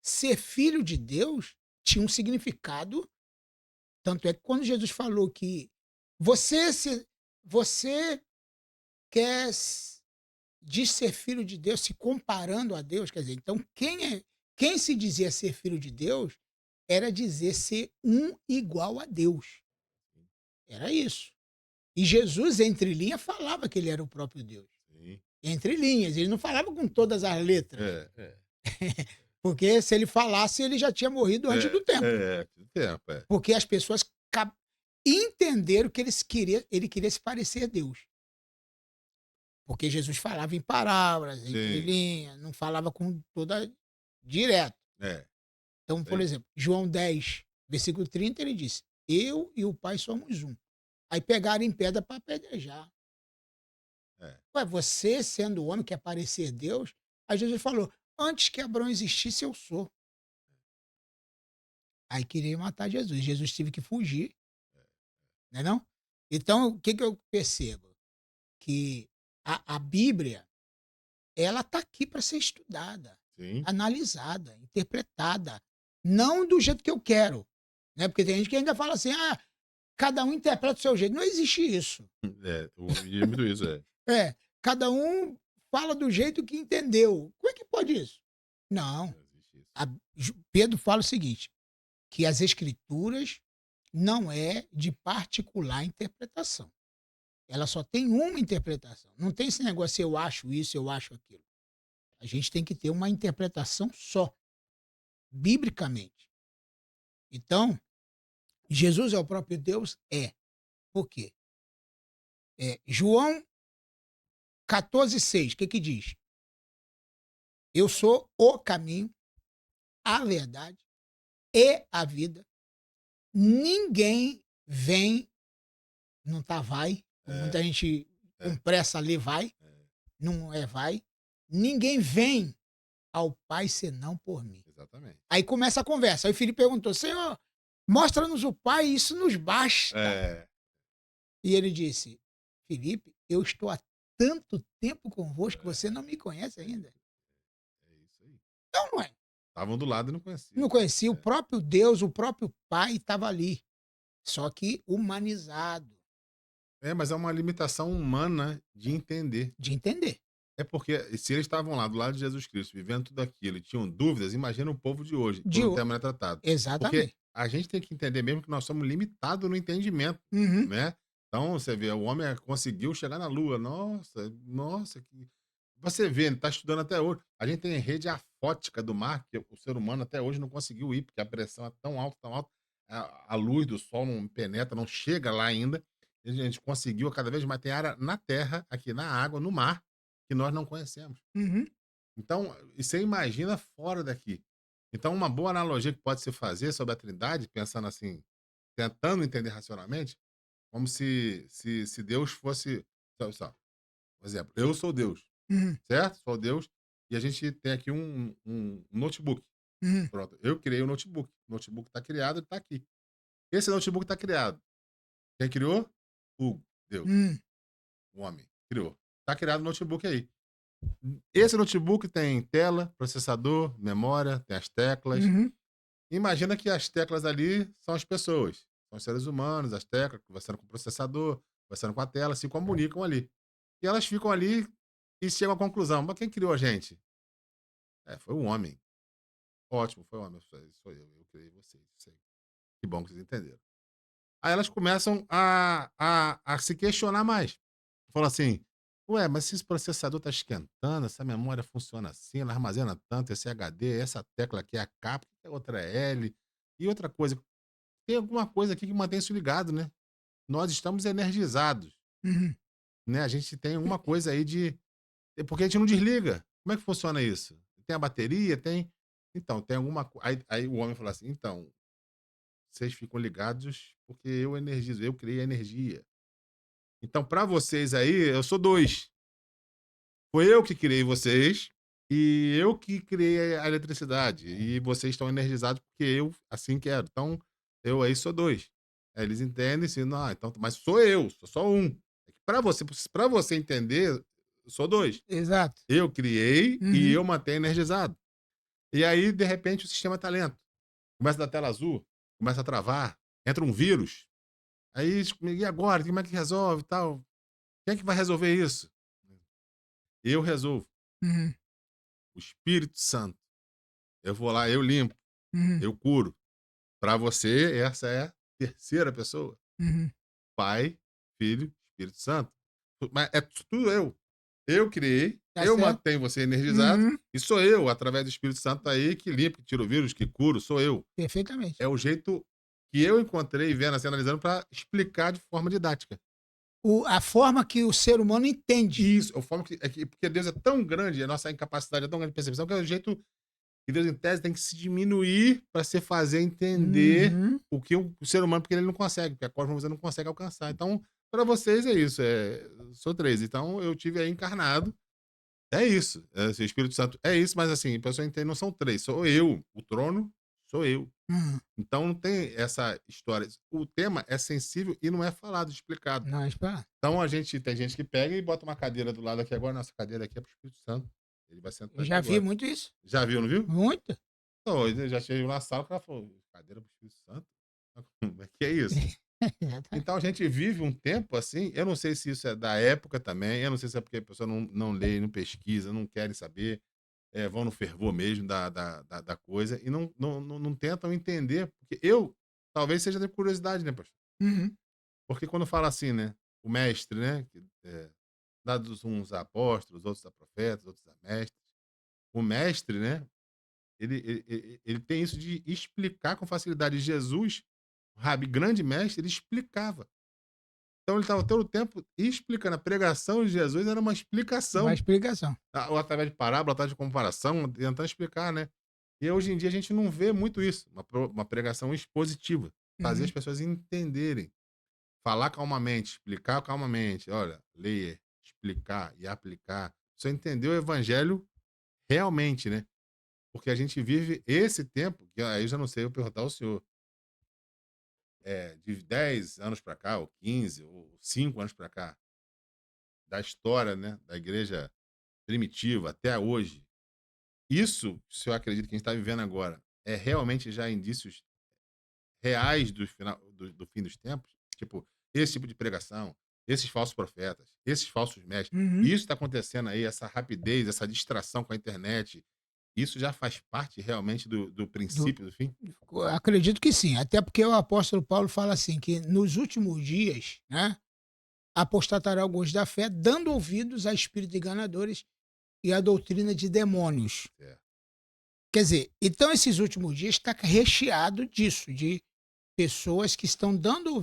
ser filho de Deus tinha um significado. Tanto é que quando Jesus falou que você quer diz ser filho de Deus, se comparando a Deus, quer dizer, então quem se dizia ser filho de Deus era dizer ser um igual a Deus. Era isso. E Jesus, entre linhas, falava que ele era o próprio Deus. sim. Entre linhas, ele não falava com todas as letras. É, é. Porque se ele falasse, ele já tinha morrido antes do tempo. Do tempo, é. Porque as pessoas entenderam que ele queria se parecer a Deus. Porque Jesus falava em palavras, entre Sim, linhas, não falava com toda direto. é, Então, isso por aí. exemplo, João 10, versículo 30, ele disse: eu e o Pai somos um. Aí pegaram em pedra para apedrejar. É, Ué, você, sendo homem, quer parecer Deus? Aí Jesus falou: antes que Abraão existisse, eu sou. Aí queria matar Jesus. Jesus teve que fugir, né não? Então, o que eu percebo? Que a Bíblia, ela está aqui para ser estudada, sim. analisada, interpretada. Não do jeito que eu quero. Né? Porque tem gente que ainda fala assim, ah, cada um interpreta do seu jeito. Não existe isso. É, eu ouvi muito isso, é. É, cada um fala do jeito que entendeu. Como é que pode isso? Não. Não existe isso. Pedro fala o seguinte, que as escrituras não é de particular interpretação. Ela só tem uma interpretação. Não tem esse negócio, eu acho isso, eu acho aquilo. A gente tem que ter uma interpretação só, biblicamente. Então, Jesus é o próprio Deus? É. Por quê? João 14,6, o que diz? Eu sou o caminho, a verdade e a vida. Ninguém vem, não tá vai, É, muita gente com é, pressa lê vai, é, não é vai. Ninguém vem ao Pai senão por mim. exatamente. Aí começa a conversa. Aí o Filipe perguntou: Senhor, mostra-nos o Pai, isso nos basta. É, E ele disse: Filipe, eu estou há tanto tempo convosco que você não me conhece é, ainda. é isso aí. Então não é. Estavam do lado e não conheciam. Não conhecia o É. próprio Deus, o próprio Pai estava ali. Só que humanizado, É, mas é uma limitação humana de entender. de entender. É porque se eles estavam lá do lado de Jesus Cristo, vivendo tudo aquilo e tinham dúvidas, imagina o povo de hoje, De, quando o tema é tratado. Porque exatamente. a gente tem que entender mesmo que nós somos limitados no entendimento, Uhum. né? Então, você vê, o homem conseguiu chegar na Lua. Nossa, nossa, você vê, ele está estudando até hoje. A gente tem rede afótica do mar, que o ser humano até hoje não conseguiu ir, porque a pressão é tão alta, a luz do sol não penetra, não chega lá ainda. E a gente conseguiu cada vez mais. Tem área na terra, aqui na água, no mar, que nós não conhecemos. Uhum, Então, e você imagina fora daqui. Então, uma boa analogia que pode se fazer sobre a Trindade, pensando assim, tentando entender racionalmente, como se Deus fosse. Só, por exemplo, eu sou Deus, uhum, certo? Sou Deus, e a gente tem aqui um notebook. uhum, Pronto, eu criei o notebook. O notebook está criado, ele está aqui. Esse notebook está criado. Quem criou? O Deus, uhum, o homem, criou. Está criado o notebook aí. Esse notebook tem tela, processador, memória, tem as teclas. uhum, Imagina que as teclas ali são as pessoas, são os seres humanos, as teclas, conversando com o processador, conversando com a tela, se comunicam ali. E elas ficam ali e chegam à conclusão: mas quem criou a gente? É, foi o homem. Ótimo, foi o homem. Sou eu criei vocês. Isso aí. Que bom que vocês entenderam. Aí elas começam a se questionar mais. Falam assim: ué, mas se esse processador está esquentando, essa memória funciona assim, ela armazena tanto, esse HD, essa tecla aqui é a K, por que a outra é L? E outra coisa, tem alguma coisa aqui que mantém isso ligado, né? Nós estamos energizados, uhum. né? A gente tem alguma coisa aí de. Porque a gente não desliga. Como é que funciona isso? Tem a bateria? Tem. Então, tem alguma coisa. Aí o homem falou assim: então, vocês ficam ligados porque eu energizo, eu criei a energia. Então, para vocês aí, eu sou dois. Foi eu que criei vocês e eu que criei a eletricidade. E vocês estão energizados porque eu assim quero. Então, eu aí sou dois. Aí eles entendem, assim, não, então, mas sou eu, sou só um. É que para você entender, eu sou dois. Exato. Eu criei e Uhum. eu mantenho energizado. E aí, de repente, o sistema tá lento. Começa a dar tela azul, começa a travar, entra um vírus. Aí, e agora? Como é que resolve e tal? Quem é que vai resolver isso? Eu resolvo. Uhum, O Espírito Santo. Eu vou lá, eu limpo, uhum, eu curo. Para você, essa é a terceira pessoa. uhum. Pai, Filho, Espírito Santo. Mas é tudo eu. Eu criei, Tá eu certo? mantenho você energizado, Uhum. e sou eu, através do Espírito Santo aí, que limpa, que tira o vírus, que curo, sou eu. Perfeitamente. É o jeito que eu encontrei vendo, assim, analisando para explicar de forma didática. A forma que o ser humano entende. Isso, a forma porque Deus é tão grande, a nossa incapacidade é tão grande de percepção, que é o jeito que Deus, em tese, tem que se diminuir para se fazer entender Uhum. o que o ser humano, porque ele não consegue, porque a cosmos você não consegue alcançar. Então, para vocês é isso, sou 3. Então eu tive aí encarnado, é isso. Assim, o Espírito Santo é isso, mas assim, a pessoa entende, não são 3, sou eu. O trono sou eu. Hum. Então não tem essa história. O tema é sensível e não é falado, explicado. Não, espera. Então tem gente que pega e bota uma cadeira do lado aqui agora, nossa cadeira aqui é pro Espírito Santo. Ele vai Eu sentar aqui já vi agora. muito isso. Já viu, não viu? Muito. Então, eu já cheguei na sala, o cara falou: "Cadeira para o Espírito Santo? Como é que é isso?". Exatamente. Então a gente vive um tempo assim, eu não sei se isso é da época também, eu não sei se é porque a pessoa não lê, não pesquisa, não querem saber, vão no fervor mesmo da coisa e não tentam entender, porque eu talvez seja de curiosidade, né, pastor? Uhum. Porque quando fala assim, né, o mestre, né, dados uns a apóstolos, outros a profetas, outros a mestres. O mestre, né, ele tem isso de explicar com facilidade. Jesus, o rabi, grande mestre, ele explicava. Então ele estava todo o tempo explicando. A pregação de Jesus era uma Uma explicação, explicação. ou através de parábola, através de comparação, tentando explicar, né. E hoje em dia a gente não vê muito isso, uma pregação expositiva, fazer as Uhum. pessoas entenderem, falar calmamente, explicar calmamente. Olha, ler, explicar e aplicar. Você entendeu o evangelho realmente, né. Porque a gente vive esse tempo, que aí eu já não sei, eu perguntar ao senhor, de 10 anos para cá, ou 15 ou 5 anos para cá, da história, né, da igreja primitiva até hoje, isso, o senhor acredita que a gente está vivendo agora, é realmente já indícios reais do fim dos tempos? Tipo, esse tipo de pregação, esses falsos profetas, esses falsos mestres, Uhum. isso está acontecendo aí, essa rapidez, essa distração com a internet, isso já faz parte realmente do Do princípio do fim? Acredito que sim, até porque o apóstolo Paulo fala assim que nos últimos dias, né, apostatará alguns da fé, dando ouvidos a espíritos enganadores e a doutrina de demônios. Certo. Quer dizer, então esses últimos dias está recheado disso, de pessoas que estão dando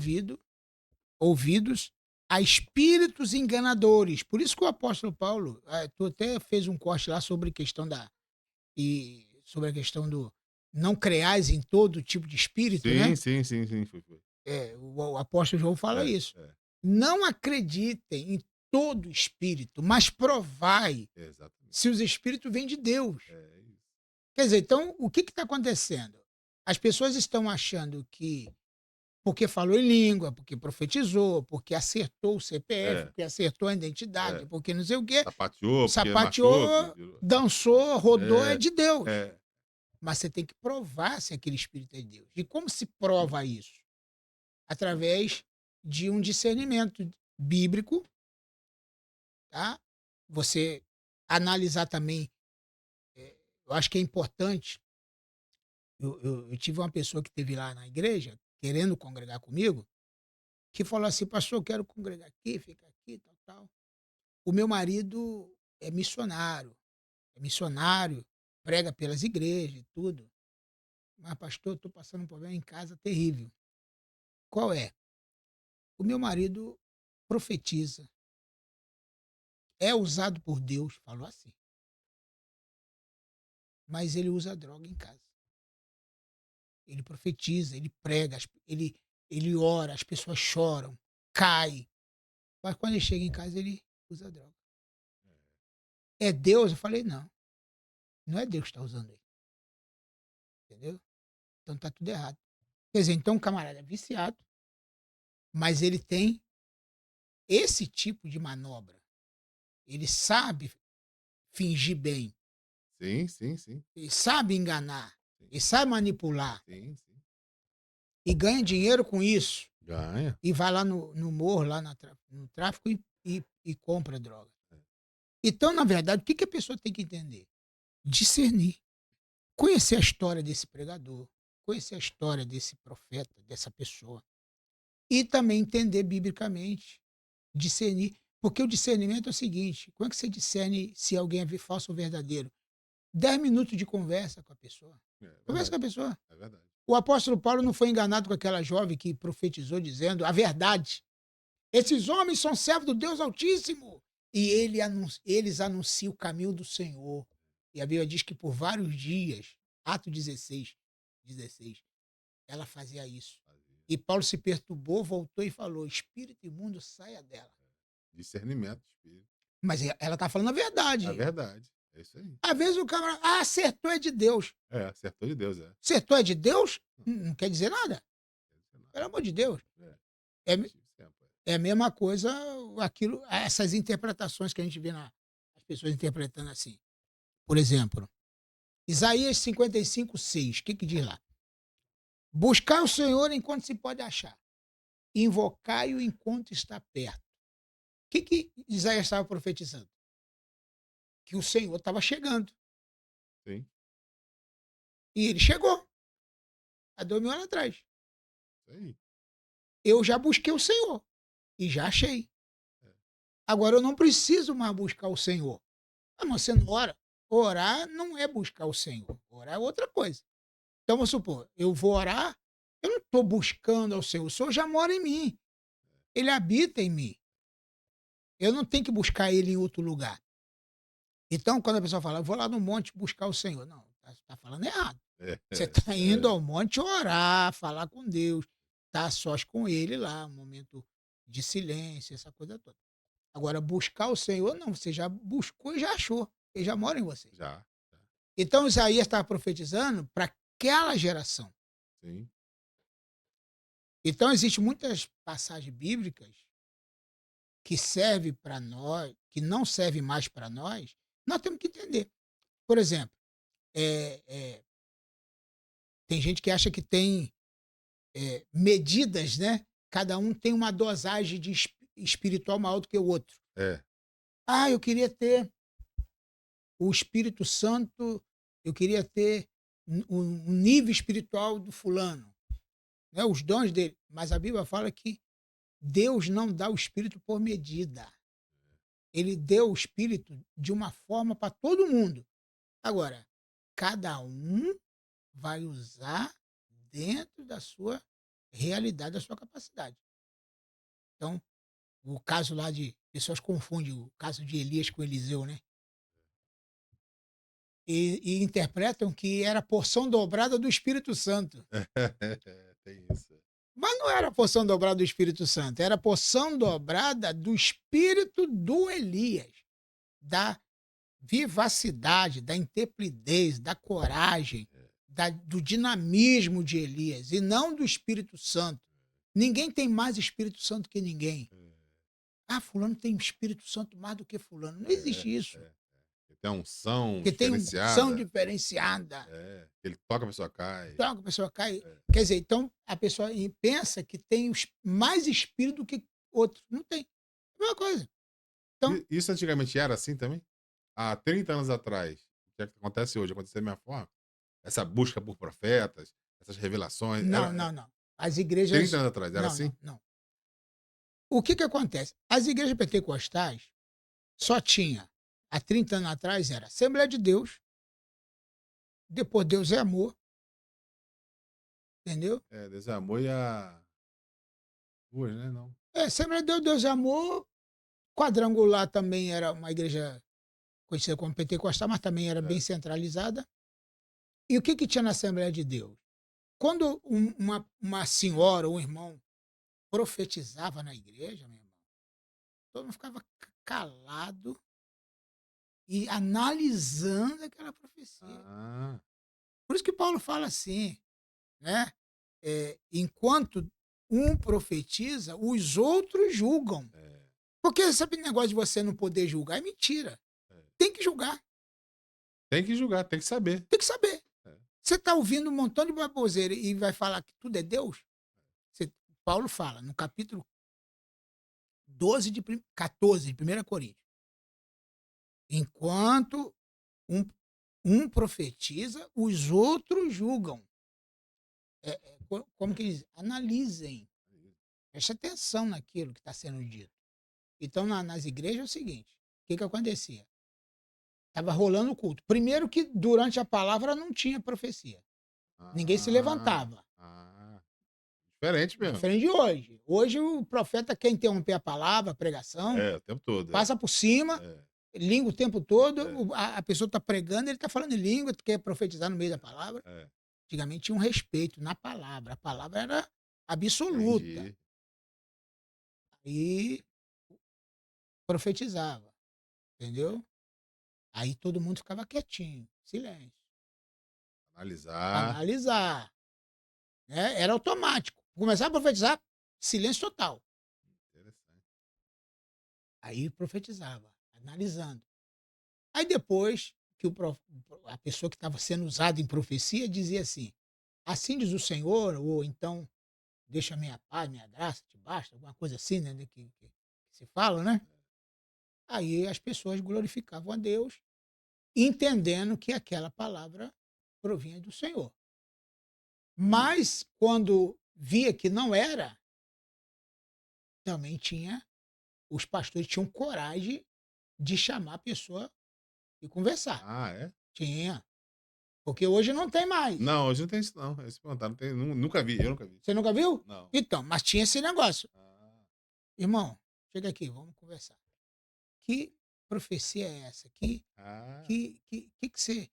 ouvidos a espíritos enganadores. Por isso que o apóstolo Paulo, tu até fez um corte lá sobre sobre a questão do não creais em todo tipo de espírito, né? Sim, sim, sim, sim. Foi. O apóstolo João fala É, isso. é, Não acreditem em todo espírito, mas provai exatamente. se os espíritos vêm de Deus. É isso. Quer dizer, então, o que está acontecendo? As pessoas estão achando que porque falou em língua, porque profetizou, porque acertou o CPF, É, porque acertou a identidade, é. porque não sei o quê, Sapateou, porque marchou, porque sapateou, virou. dançou, rodou, é É, de Deus. é. Mas você tem que provar se aquele espírito é de Deus. E como se prova isso? Através de um discernimento bíblico, tá? Você analisar também, eu acho que é importante. Eu tive uma pessoa que esteve lá na igreja, querendo congregar comigo, que falou assim: pastor, eu quero congregar aqui, ficar aqui, tal, tal. O meu marido é missionário, prega pelas igrejas e tudo. Mas, pastor, eu estou passando um problema em casa terrível. Qual é? O meu marido profetiza, é usado por Deus, falou assim, mas ele usa droga em casa. Ele profetiza, ele prega, ele ora, as pessoas choram, cai. Mas quando ele chega em casa, ele usa droga. É Deus? Eu falei, não. Não é Deus que está usando ele. Entendeu? Então tá tudo errado. Quer dizer, então o camarada é viciado, mas ele tem esse tipo de manobra. Ele sabe fingir bem, Sim, sim, sim. ele sabe enganar, Sim, ele sabe manipular sim, sim. e ganha dinheiro com isso. Ganha. E vai lá no morro, lá no tráfico e compra droga. É. Então, na verdade, o que a pessoa tem que entender? Discernir. Conhecer a história desse pregador, conhecer a história desse profeta, dessa pessoa. E também entender biblicamente, discernir. Porque o discernimento é o seguinte: como é que você discerne se alguém é falso ou verdadeiro? 10 minutos de conversa com a pessoa. É Conversa com verdade. a pessoa. É verdade. O apóstolo Paulo não foi enganado com aquela jovem que profetizou dizendo a verdade. Esses homens são servos do Deus Altíssimo. E eles anunciam o caminho do Senhor. E a Bíblia diz que por vários dias, Atos 16, ela fazia isso. Fazia. E Paulo se perturbou, voltou e falou: espírito imundo, saia dela. Discernimento do espírito. Mas ela está falando a É verdade. verdade. É isso aí. Às vezes o cara, acertou é de Deus. É, acertou de Deus, é. Acertou é de Deus? Não, Não quer dizer nada. quer dizer nada. Pelo amor de Deus. É, É, sempre. é a mesma coisa, essas interpretações que a gente vê as pessoas interpretando assim. Por exemplo, Isaías 55:6, o que diz lá? Buscar o Senhor enquanto se pode achar, invocai-o enquanto está perto. O que Isaías estava profetizando? Que o Senhor estava chegando. Sim, E ele chegou, há 2.000 anos atrás. isso aí. Eu já busquei o Senhor e já achei. É. Agora eu não preciso mais buscar o Senhor. Ah, mas você não ora? Orar não é buscar o Senhor. Orar é outra coisa. Então, vamos supor, eu vou orar, eu não estou buscando ao Senhor. O Senhor já mora em mim. Ele habita em mim. Eu não tenho que buscar ele em outro lugar. Então, quando a pessoa fala, eu vou lá no monte buscar o Senhor. Não, está falando errado. É, Você está indo é, ao monte orar, falar com Deus, estar sós com ele lá, um momento de silêncio, essa coisa toda. Agora, buscar o Senhor, não, você já buscou e já achou. Ele já mora em você. já. Então, Isaías estava profetizando para aquela geração. Sim. Então, existem muitas passagens bíblicas que servem para nós, que não servem mais para nós temos que entender. Por exemplo, é, é, tem gente que acha que tem medidas, né? Cada um tem uma dosagem de espiritual maior do que o outro. É. Ah, eu queria ter o Espírito Santo, eu queria ter um nível espiritual do fulano, né? Os dons dele. Mas a Bíblia fala que Deus não dá o Espírito por medida. Ele deu o Espírito de uma forma para todo mundo. Agora, cada um vai usar dentro da sua realidade, da sua capacidade. Então, o caso lá de pessoas confundem o caso de Elias com Eliseu, né? E interpretam que era a porção dobrada do Espírito Santo. Tem isso. Mas não era a porção dobrada do Espírito Santo, era a porção dobrada do espírito do Elias, da vivacidade, da intrepidez, da coragem, do dinamismo de Elias, e não do Espírito Santo. Ninguém tem mais Espírito Santo que ninguém. Ah, fulano tem Espírito Santo mais do que fulano. Não existe isso. Tem uma unção Porque tem unção diferenciada. diferenciada. Ele toca, a pessoa cai. Então a pessoa cai. Quer dizer, então a pessoa pensa que tem mais espírito do que outros. Não tem. É a mesma coisa. Então, Isso antigamente era assim também? Há 30 anos atrás, o que é que acontece hoje? Acontece da mesma forma? Essa busca por profetas, essas revelações. não, não, não. As 30 igrejas. anos atrás, era Não, assim? não, não. O que acontece? As igrejas pentecostais só tinha, há 30 anos atrás, era Assembleia de Deus, depois Deus é amor, entendeu? Deus é amor e a. Duas, né? Não. Assembleia de Deus, Deus é amor, Quadrangular também era uma igreja conhecida como pentecostal, mas também era bem centralizada. E o que tinha na Assembleia de Deus? Quando uma senhora ou um irmão profetizava na igreja, meu irmão, todo mundo ficava calado e analisando aquela profecia. Ah, Por isso que Paulo fala assim, né? Enquanto um profetiza, os outros julgam. é, Porque esse negócio de você não poder julgar é mentira. é. Tem que julgar, Tem que julgar, tem que saber. tem que saber. É. Você está ouvindo um montão de baboseira e vai falar que tudo é Deus? Paulo fala no capítulo 14 de 1 Coríntios. Enquanto um, um profetiza, os outros julgam. Como que diz? Analisem. Preste atenção naquilo que está sendo dito. Então, nas igrejas é o seguinte: o que acontecia? Estava rolando o culto. Primeiro que durante a palavra não tinha profecia. Ninguém se Ah, levantava. diferente mesmo. Diferente de hoje. Hoje o profeta quer interromper a palavra, a pregação, O tempo todo. passa por cima, É, língua o tempo todo, é, a pessoa está pregando, ele está falando em língua, quer profetizar no meio da palavra. é. Antigamente tinha um respeito na palavra. A palavra era absoluta. Entendi. E profetizava, entendeu? Aí todo mundo ficava quietinho, silêncio, para Analisar. analisar, né? Era automático. Começar a profetizar, silêncio total. Interessante. Aí profetizava, analisando. Aí depois que a pessoa que estava sendo usada em profecia dizia assim: assim diz o Senhor, ou então deixa minha paz, minha graça te basta, alguma coisa assim, né? Que se fala, né? Aí as pessoas glorificavam a Deus, entendendo que aquela palavra provinha do Senhor. Mas quando via que não era, também os pastores tinham coragem de chamar a pessoa e conversar. Ah, é? Tinha. Porque hoje não tem mais. Não, hoje não tem isso, não. Esse perguntar, não tem, nunca vi, eu nunca vi. Você nunca viu? Não. Então, mas tinha esse negócio. Ah, Irmão, chega aqui, vamos conversar. Que profecia é essa? ah, Que você.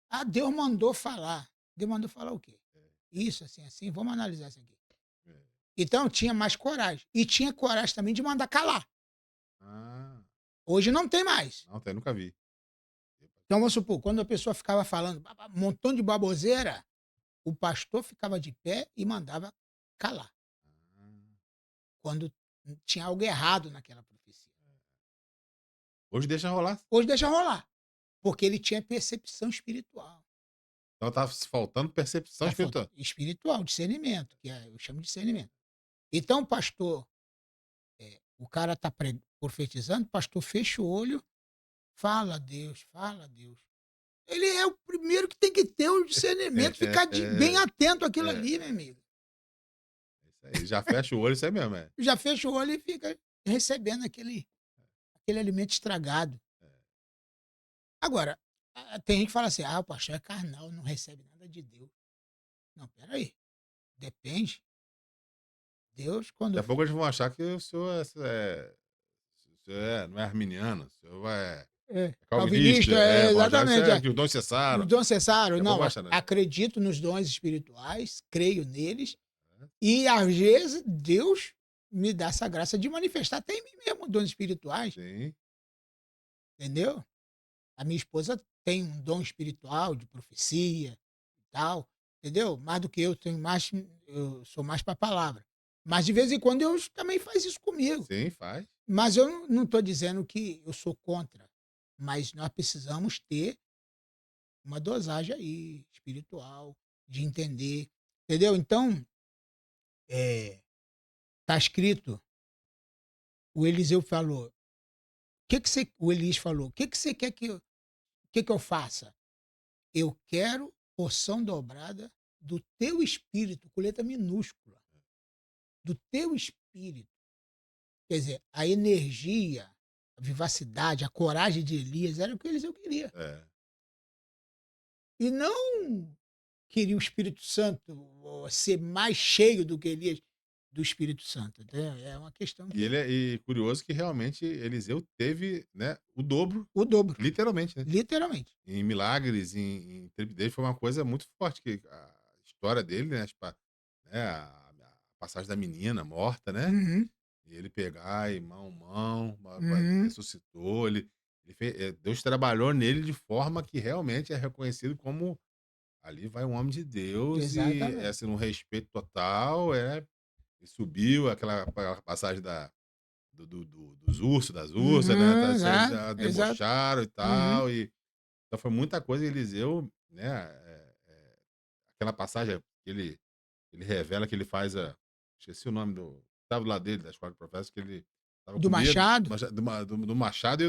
Ah, Deus mandou falar. Deus mandou falar o quê? Isso, assim, assim, vamos analisar isso aqui. é. Então tinha mais coragem. E tinha coragem também de mandar calar. Ah, Hoje não tem mais. não, tem, nunca vi. Então, vamos supor, quando a pessoa ficava falando um montão de baboseira, o pastor ficava de pé e mandava calar. Ah. Quando tinha algo errado naquela profecia. Hoje deixa rolar. Hoje deixa rolar. Porque ele tinha percepção espiritual. Então tá faltando percepção Tá espiritual. espiritual, discernimento, eu chamo de discernimento. Então, pastor, o cara está profetizando, pastor, fecha o olho, fala a Deus, fala a Deus. Ele é o primeiro que tem que ter o discernimento, ficar bem atento àquilo ali, meu amigo. Isso aí, já fecha o olho, isso aí mesmo, é. Já fecha o olho e fica recebendo aquele alimento estragado. Agora, tem gente que fala assim: "Ah, o pastor é carnal, não recebe nada de Deus". Não, espera aí, depende. Deus Daqui quando a pouco eles vão achar que o senhor o senhor não é arminiano, o senhor é calvinista, calvinista, é, vão achar que você exatamente, é é. que os dons cessaram. Os dons cessaram, Daqui a pouco não, vai achar, né? acredito nos dons espirituais, creio neles, e às vezes Deus me dá essa graça de manifestar até em mim mesmo dons espirituais, Sim, entendeu? A minha esposa tem um dom espiritual de profecia e tal, entendeu? Mais do que eu sou mais para a palavra. Mas de vez em quando Deus também faz isso comigo. sim, faz. Mas eu não estou dizendo que eu sou contra, mas nós precisamos ter uma dosagem aí espiritual, de entender, entendeu? Então, tá escrito, o Eliseu falou, o Elias falou, o que você quer que eu faça? Eu quero porção dobrada do teu espírito, com letra minúscula, do teu espírito. Quer dizer, a energia, a vivacidade, a coragem de Elias era o que Eliseu queria. É. E não queria o Espírito Santo, ou ser mais cheio do que Elias do Espírito Santo. Entendeu? É uma questão E de ele e curioso que realmente Eliseu teve, né, o dobro, o dobro, literalmente, né? literalmente. Em milagres, em intrepidez, foi uma coisa muito forte que a história dele, né, a passagem da menina morta, né, Uhum, e ele pegar e mão, uhum, ressuscitou, Deus trabalhou nele de forma que realmente é reconhecido como ali vai um homem de Deus e, exatamente. assim, um respeito total, e subiu aquela passagem dos ursos, das ursas, né, tá Uhum, eles é, exato. debocharam e Uhum. tal, então foi muita coisa. Eliseu, né, aquela passagem que ele revela que ele faz a esqueci o nome estava do lado dele, da escola de profetas, que ele estava Do com medo Machado? do machado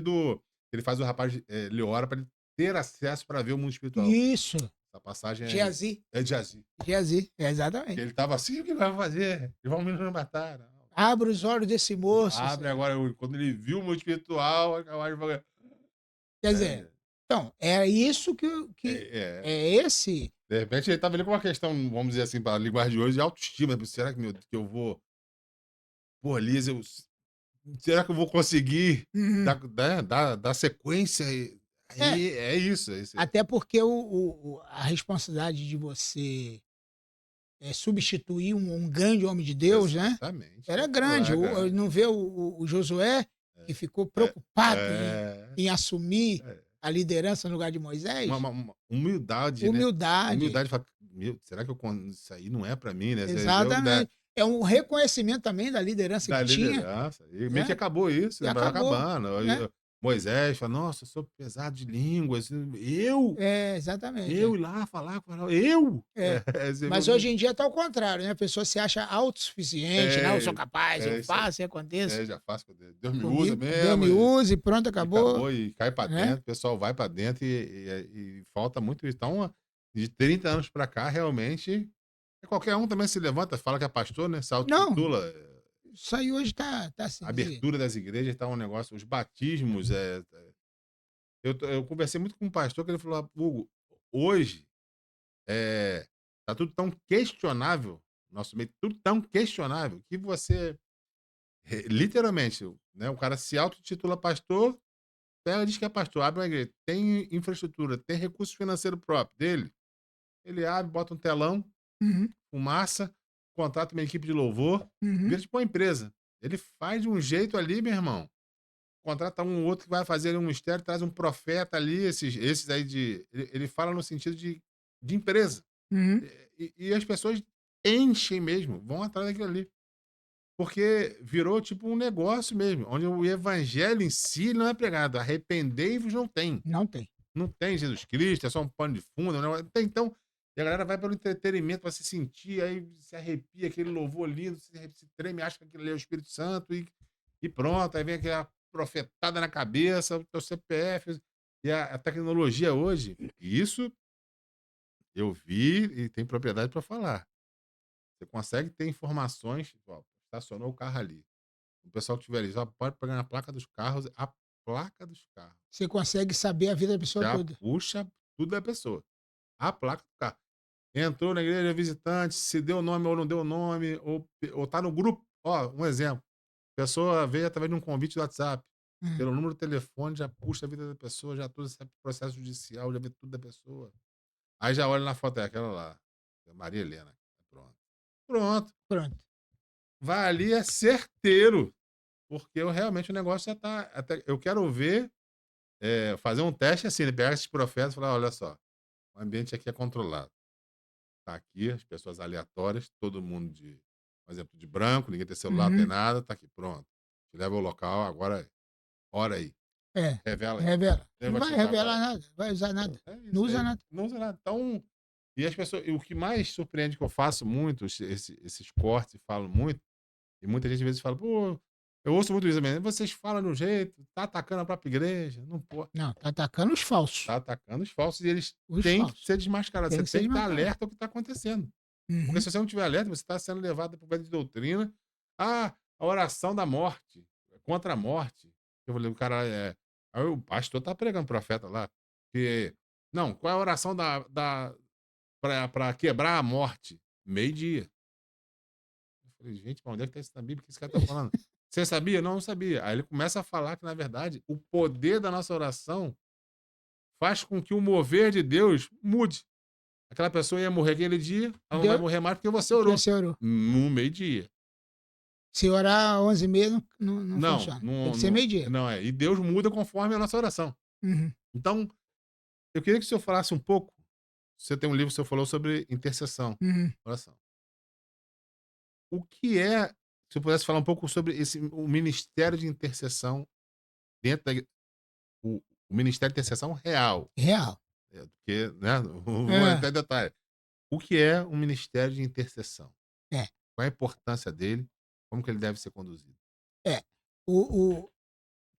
ele faz o rapaz, ele ora para ele ter acesso para ver o mundo espiritual. Isso, Essa passagem Geazi. é de Jazi. Geazi, Que exatamente. ele estava assim: "O que vai fazer? Eles vão me matar". Não. Abre os olhos desse moço. Abre agora, quando ele viu o mundo espiritual, acabou de Quer dizer, né, então, é isso que é. é esse De repente ele estava ali com uma questão, vamos dizer assim, para a linguagem de hoje, de autoestima. Será que eu vou, pô, Liz, será que eu vou conseguir uhum. dar sequência? É, Aí é isso. É isso. até porque a responsabilidade de você, substituir um grande homem de Deus, né, Exatamente. Isso que eu era ia falar, grande. cara. Não vê o Josué, que ficou É, preocupado é, em assumir é. a liderança no lugar de Moisés? Uma humildade, né? Humildade, Humildade, fala, meu, será que isso aí não é para mim, né? Isso aí deu, né? exatamente. É um reconhecimento também da liderança Da que tinha, liderança. E meio que né, acabou isso, e né, vai acabou, acabando. Aí, né. Moisés fala: "Nossa, eu sou pesado de línguas, eu? É, exatamente, Eu é. ir lá falar com Faraó? Eu?" É. Você Mas viu? hoje em dia está ao contrário, né, a pessoa se acha autossuficiente, né, "Eu sou É, capaz, eu isso aí. faço e aconteça Já faço, Deus me usa comigo, Deus mesmo me use e pronto, e acabou", acabou, e cai pra né. dentro, o pessoal vai pra dentro e falta muito isso. Então, de 30 anos pra cá, realmente, qualquer um também se levanta, fala que é pastor, né, se Não, autotitula. isso aí hoje tá A assim de abertura das igrejas tá um negócio, os batismos, eu conversei muito com um pastor que ele falou: "Hugo, hoje, tá tudo tão questionável, nosso meio, tudo tão questionável, que você, literalmente, né, o cara se autotitula pastor, pega, diz que é pastor, abre uma igreja, tem infraestrutura, tem recurso financeiro próprio dele, ele abre, bota um telão, uhum, fumaça, contrata uma equipe de louvor, uhum, vira tipo uma empresa. Ele faz de um jeito ali, meu irmão, contrata um ou outro que vai fazer ali um mistério, traz um profeta ali, esses aí ele fala no sentido de empresa. uhum. E as pessoas enchem mesmo, vão atrás daquilo ali. Porque virou tipo um negócio mesmo, onde o evangelho em si não é pregado. Arrependei-vos não tem. Não tem. Não tem Jesus Cristo, é só um pano de fundo, não tem. Então, e a galera vai pelo entretenimento para se sentir, aí se arrepia, aquele louvor lindo, se treme, acha que aquilo ali é o Espírito Santo e pronto. Aí vem aquela profetada na cabeça, o teu CPF. E a tecnologia hoje, e isso eu vi e tenho propriedade para falar. Você consegue ter informações, ó, estacionou o carro ali. O pessoal que estiver ali, já pode pegar na placa dos carros placa dos carros. Você consegue saber a vida da pessoa Já toda. puxa tudo da pessoa. A placa do carro. Entrou na igreja visitante, se deu nome ou não deu nome, ou tá no grupo. Ó, um exemplo. A pessoa veio através de um convite do WhatsApp. Hum. Pelo número do telefone, já puxa a vida da pessoa, já tudo esse processo judicial, já vê tudo da pessoa. Aí já olha na foto, é aquela lá. É Maria Helena. Pronto. Pronto. Pronto. Vai ali, é certeiro. Porque eu realmente o negócio já tá. Até, eu quero ver, fazer um teste assim, né? Pegar esses profetas e falar: olha só, o ambiente aqui é controlado. Tá aqui, as pessoas aleatórias, todo mundo de, por exemplo, de branco, ninguém tem celular, não tem Uhum. nada, tá aqui, pronto. Te leva ao local, agora ora aí. É. Revela aí. Revela. Deus Não vai te vai usar revelar agora. nada. Vai usar nada. É Não isso usa aí. nada. Não usa nada. Então, e as pessoas, e o que mais surpreende que eu faço muito, esses cortes, e falo muito, e muita gente às vezes fala, pô, eu ouço muito isso também. Vocês falam de um jeito, tá atacando a própria igreja, não pode. Não, tá atacando os falsos. Tá atacando os falsos e eles Os têm que falsos. ser desmascarados. Tem Você que ser tem que estar desmarcado. alerta ao que está acontecendo. Porque Uhum. se você não tiver alerta, você está sendo levado por vento de doutrina. Ah, a oração da morte, contra a morte. Eu falei, o cara é. Aí o pastor tá pregando, profeta lá, que. Não, qual é a oração para quebrar a morte? Meio-dia. Eu falei, gente, mas onde é que tá isso na Bíblia? O que esse cara tá falando? Você sabia? Não, não sabia. Aí ele começa a falar que, na verdade, o poder da nossa oração faz com que o mover de Deus mude. Aquela pessoa ia morrer aquele dia, ela não vai Deu, morrer mais porque você porque orou. você orou. No meio-dia. Se orar às 11h30, não Não, funciona. Tem não, que ser não, meio-dia. não é. E Deus muda conforme a nossa oração. Uhum. Então, eu queria que o senhor falasse um pouco. Você tem um livro que o senhor falou sobre intercessão, Uhum. oração. O que é, se eu pudesse falar um pouco sobre o ministério de intercessão dentro o ministério de intercessão real. Real. Porque, né, não vou É. entrar em detalhe. O que é um ministério de intercessão? É. Qual é a importância dele? Como que ele deve ser conduzido? É. O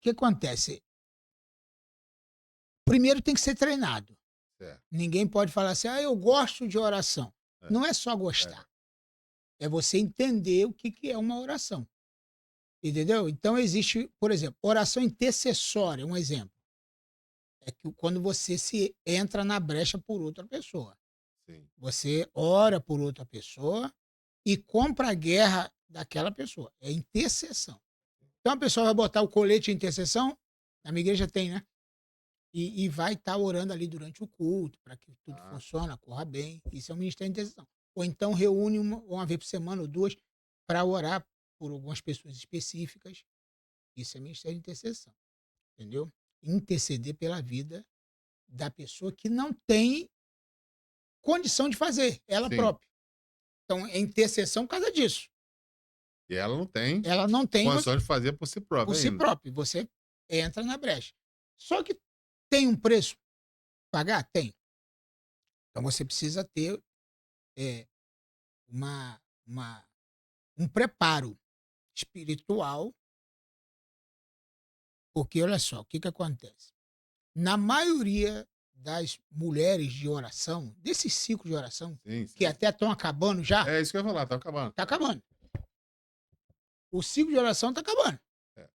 que acontece? Primeiro tem que ser treinado. Certo. Ninguém pode falar assim, eu gosto de oração. É, Não é só é. gostar. É você entender o que é uma oração. Entendeu? Então existe, por exemplo, oração intercessória, um exemplo. É que quando você se entra na brecha por outra pessoa. Sim. Você ora por outra pessoa e compra a guerra daquela pessoa. É intercessão. Então a pessoa vai botar o colete de intercessão, na minha igreja tem, né? E vai estar orando ali durante o culto, para que tudo Ah, funcione, corra bem. Isso é um ministério de intercessão. Ou então reúne uma vez por semana ou duas para orar por algumas pessoas específicas. Isso é ministério de intercessão, entendeu? Interceder pela vida da pessoa que não tem condição de fazer, ela sim. própria. Então, é intercessão por causa disso. E ela não tem Ela não tem condições de fazer por si por própria si ainda. própria. Você entra na brecha. Só que tem um preço a pagar? Tem. Então, você precisa ter é, uma, uma, um preparo espiritual, porque olha só, o que, que acontece? Na maioria das mulheres de oração, desses ciclos de oração, Sim, que sim. até estão acabando já, É isso que eu ia falar, tá acabando. está acabando. O ciclo de oração está acabando. É.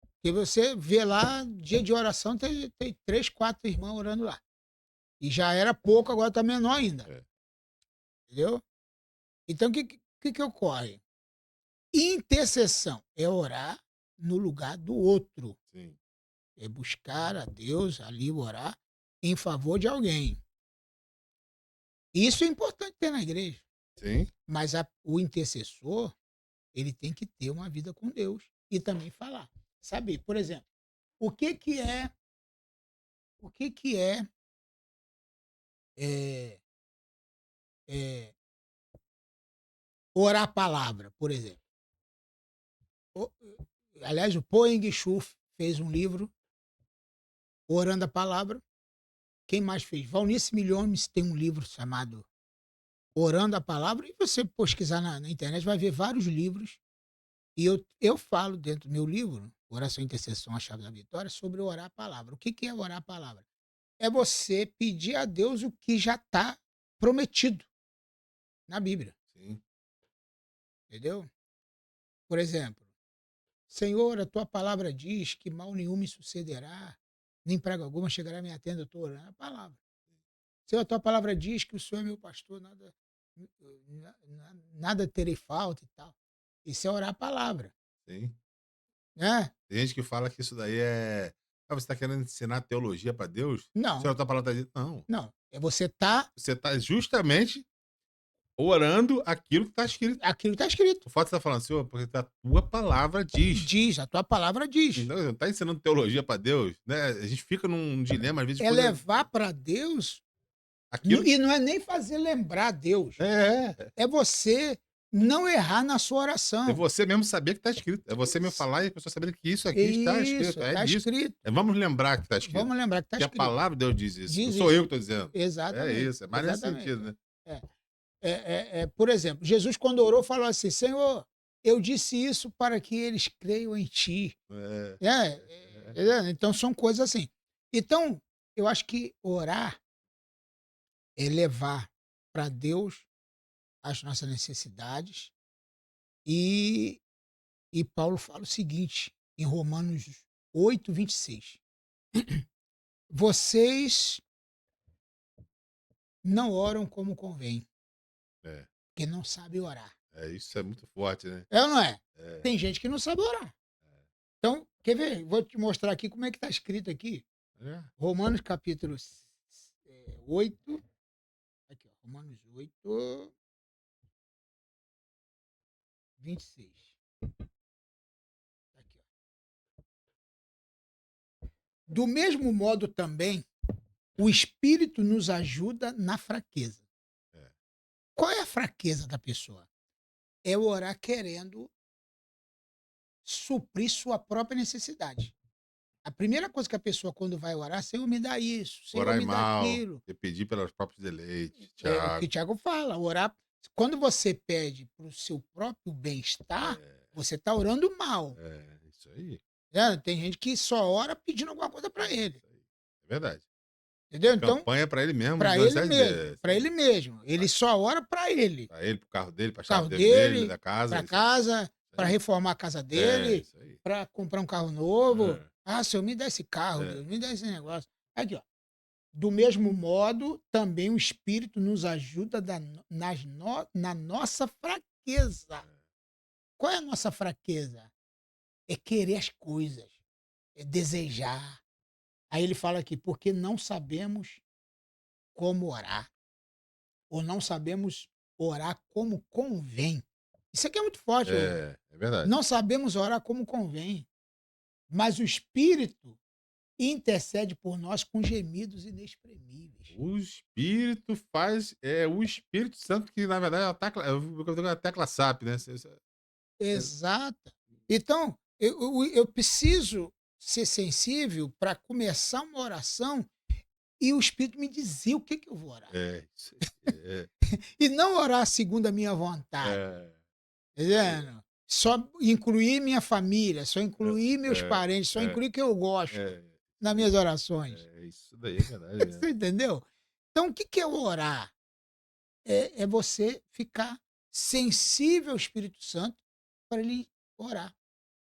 Porque você vê lá, dia de oração, tem 3, 4 irmãos orando lá. E já era pouco, agora está menor ainda. É. Entendeu? Então, o que ocorre? Intercessão é orar no lugar do outro. Sim. É buscar a Deus ali, orar em favor de alguém. Isso é importante ter na igreja. Sim. Mas o intercessor, ele tem que ter uma vida com Deus e também falar. Saber, por exemplo, o que que é, o que que é, é, é orar a palavra, por exemplo. O- Aliás, o Poeng Schuff fez um livro, Orando a Palavra. Quem mais fez? Valnice Milhomes tem um livro chamado Orando a Palavra. E você pesquisar na internet vai ver vários livros. E eu falo dentro do meu livro, Oração e Intercessão, a Chave da Vitória, sobre orar a palavra. O que é orar a palavra? É você pedir a Deus o que já está prometido na Bíblia. Sim. Entendeu? Por exemplo, Senhor, a tua palavra diz que mal nenhum me sucederá, nem praga alguma chegará à minha tenda, eu estou orando a palavra. Senhor, a tua palavra diz que o Senhor é meu pastor, nada terei falta e tal. Isso é orar a palavra, Sim. né? Tem gente que fala que isso daí é. Ah, você tá querendo ensinar teologia pra Deus? Não, Se a tua palavra tá dizendo. Não. não. É você tá Você tá justamente orando aquilo que tá escrito. aquilo que está escrito. O fato de você tá falando, Senhor, porque a tua palavra diz. Diz, a tua palavra diz. Não, não tá ensinando teologia pra Deus, né? A gente fica num dilema, às vezes, É coisa. levar para Deus, Aquilo. e não é nem fazer lembrar Deus. É. É você não errar na sua É oração. você mesmo saber que tá escrito. É você me falar e a pessoa saber que isso aqui está Isso, escrito. É está disso. escrito. É, vamos lembrar que tá escrito. Vamos lembrar que está Que a escrito. palavra de Deus diz isso. Não Diz sou eu isso. que tô dizendo. É Exatamente. isso. É mais nesse Exatamente. sentido, né? É. Por exemplo, Jesus, quando orou, falou assim: Senhor, eu disse isso para que eles creiam em ti. É. Então, são coisas assim. Então, eu acho que orar é levar para Deus as nossas necessidades. E, e Paulo fala o seguinte, em Romanos 8, 26. Vocês não oram como convém, É. porque não sabem orar. Isso é muito forte, né? É ou não é? É. Tem gente que não sabe orar. Então, quer ver? Vou te mostrar aqui como é que está escrito aqui. É. Romanos capítulo 8. Aqui, ó, Romanos 8, 26. Aqui, ó. Do mesmo modo também, o Espírito nos ajuda na fraqueza. É. Qual é a fraqueza da pessoa? É orar querendo suprir sua própria necessidade. A primeira coisa que a pessoa, quando vai orar, Senhor, me dá isso, Senhor, Orar me dá mal, aquilo. e pedir pelos próprios deleites, É o que Tiago. Tiago fala, orar. Quando você pede para o seu próprio bem-estar, É. você está orando mal. Isso aí. Né? Tem gente que só ora pedindo alguma coisa para ele. Isso aí. É verdade. Entendeu? Então, Campanha pra ele mesmo, para de ele necessidade mesmo, dele. para ele mesmo. Ele só ora para ele. Pra ele, pro carro dele, pra O chave carro dele, dele, dele, da casa. para Isso aí. casa, Isso para aí. reformar a casa É, dele, isso aí. para comprar um carro novo. É, Ah, Senhor, me dá esse carro, é. Deus, me dá esse negócio. Aqui, ó. Do mesmo modo, também o Espírito nos ajuda na nossa fraqueza. Qual é a nossa fraqueza? É querer as coisas, é desejar. Aí ele fala aqui, porque não sabemos como orar, ou não sabemos orar como convém. Isso aqui é muito forte. É verdade. Não sabemos orar como convém, mas o Espírito intercede por nós com gemidos inexprimíveis. O Espírito faz. É o Espírito Santo que, na verdade, é a tecla SAP, né? Exata. Então, eu preciso ser sensível para começar uma oração e o Espírito me dizer o que, que eu vou orar. Isso aí. E não orar segundo a minha vontade. É, Entendendo? Só incluir minha família, só incluir meus é, parentes, só é, incluir o que eu gosto é, nas minhas orações. isso daí é verdade Você mesmo. entendeu? Então, o que, que é orar? É você ficar sensível ao Espírito Santo para ele orar.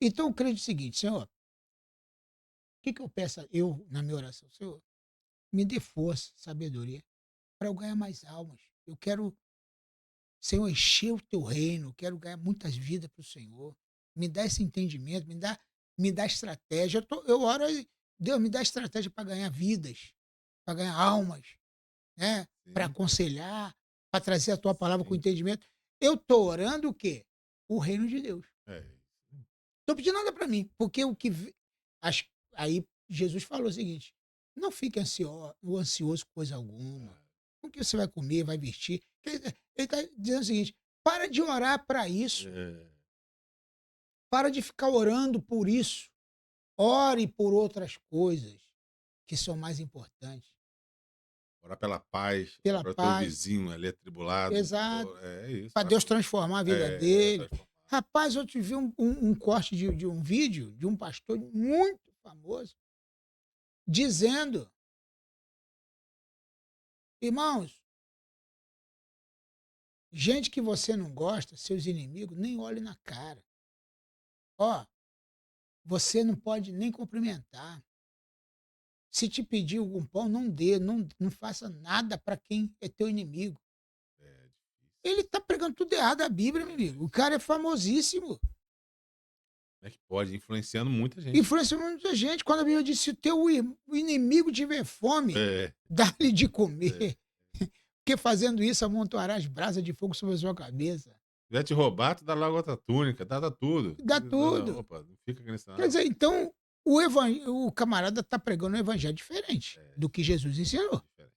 Então, eu creio o seguinte, Senhor, o que, que eu peço eu na minha oração? Senhor, me dê força, sabedoria para eu ganhar mais almas. Eu quero, Senhor, encher o teu reino, eu quero ganhar muitas vidas para o Senhor. Me dá esse entendimento, me dá estratégia. Eu oro, Deus, me dá estratégia para ganhar vidas, para ganhar almas, né? Para Sim, aconselhar, para trazer a tua palavra com sim. entendimento. Eu estou orando o quê? O reino de Deus. É, Estou pedindo nada para mim, porque o que. As, aí Jesus falou o seguinte: não fique ansioso com coisa alguma. O que você vai comer, vai vestir. Ele está dizendo o seguinte: para de orar para isso. é. Para de ficar orando por isso. Ore por outras coisas que são mais importantes. Orar pela paz, orar Pela pelo teu paz. vizinho ali atribulado. Exato. É isso. Para Deus transformar a vida dele. Transformar. Rapaz, eu te vi um corte de um vídeo de um pastor muito famoso dizendo: irmãos, gente que você não gosta, seus inimigos, nem olhe na cara. Ó, você não pode nem cumprimentar. Se te pedir algum pão, não dê, não faça nada para quem é teu inimigo. É difícil. Ele tá pregando tudo errado a Bíblia, meu amigo. O cara é famosíssimo. Como é que pode? Influenciando muita gente. Influenciou muita gente. Quando a Bíblia diz: "Se o o inimigo tiver fome, É, dá-lhe de é. comer, porque fazendo isso amontoarás brasa de fogo sobre a sua cabeça". Se vier te roubar, tu dá logo outra túnica, dá tudo. Dá tudo. Opa, não fica com isso Quer não. dizer, então, o camarada tá pregando um evangelho diferente É, do que Jesus ensinou. diferente.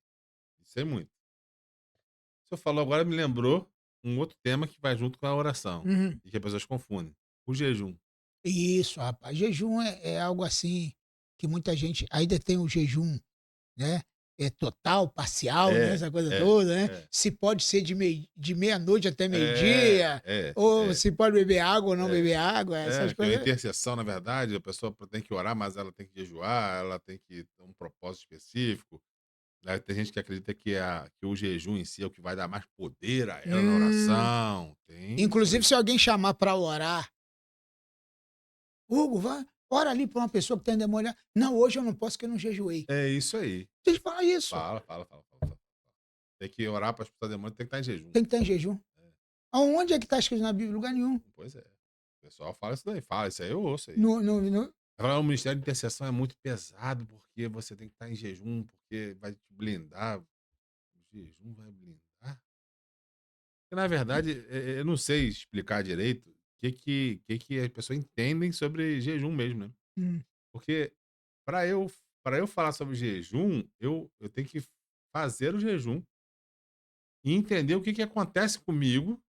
Isso é muito. O senhor falou agora me lembrou um outro tema que vai junto com a oração, Uhum. e que as pessoas confundem, o jejum. Isso, rapaz. Jejum é algo assim que muita gente ainda tem o jejum, né, é total, parcial, né, É, essa coisa é, toda, né. é, Se pode ser de meia-noite até é, meio-dia, é, ou é, se pode beber água ou não é. beber água, essas Que é a coisas. intercessão, na verdade, a pessoa tem que orar, mas ela tem que jejuar, ela tem que ter um propósito específico. Aí tem gente que acredita que o jejum em si é o que vai dar mais poder a ela na Hum. oração. Tem isso Inclusive, aí. se alguém chamar para orar: "Hugo, vai, ora ali por uma pessoa que está endemoniada". "Não, hoje eu não posso que eu não jejuei". É isso aí. Tem que falar isso, Fala. Tem que orar para expulsar demônio, tem que estar em jejum. tem que estar em jejum. É, Aonde é que está escrito na Bíblia? Em lugar nenhum. pois é. O pessoal fala isso daí, fala, isso aí eu ouço aí. No Fala, o ministério de intercessão é muito pesado, porque você tem que estar em jejum, porque vai te blindar. O jejum vai blindar? Porque, na verdade, eu não sei explicar direito o que as pessoas entendem sobre jejum mesmo, né. hum, Porque para eu para eu falar sobre jejum, eu tenho que fazer o jejum e entender o que acontece comigo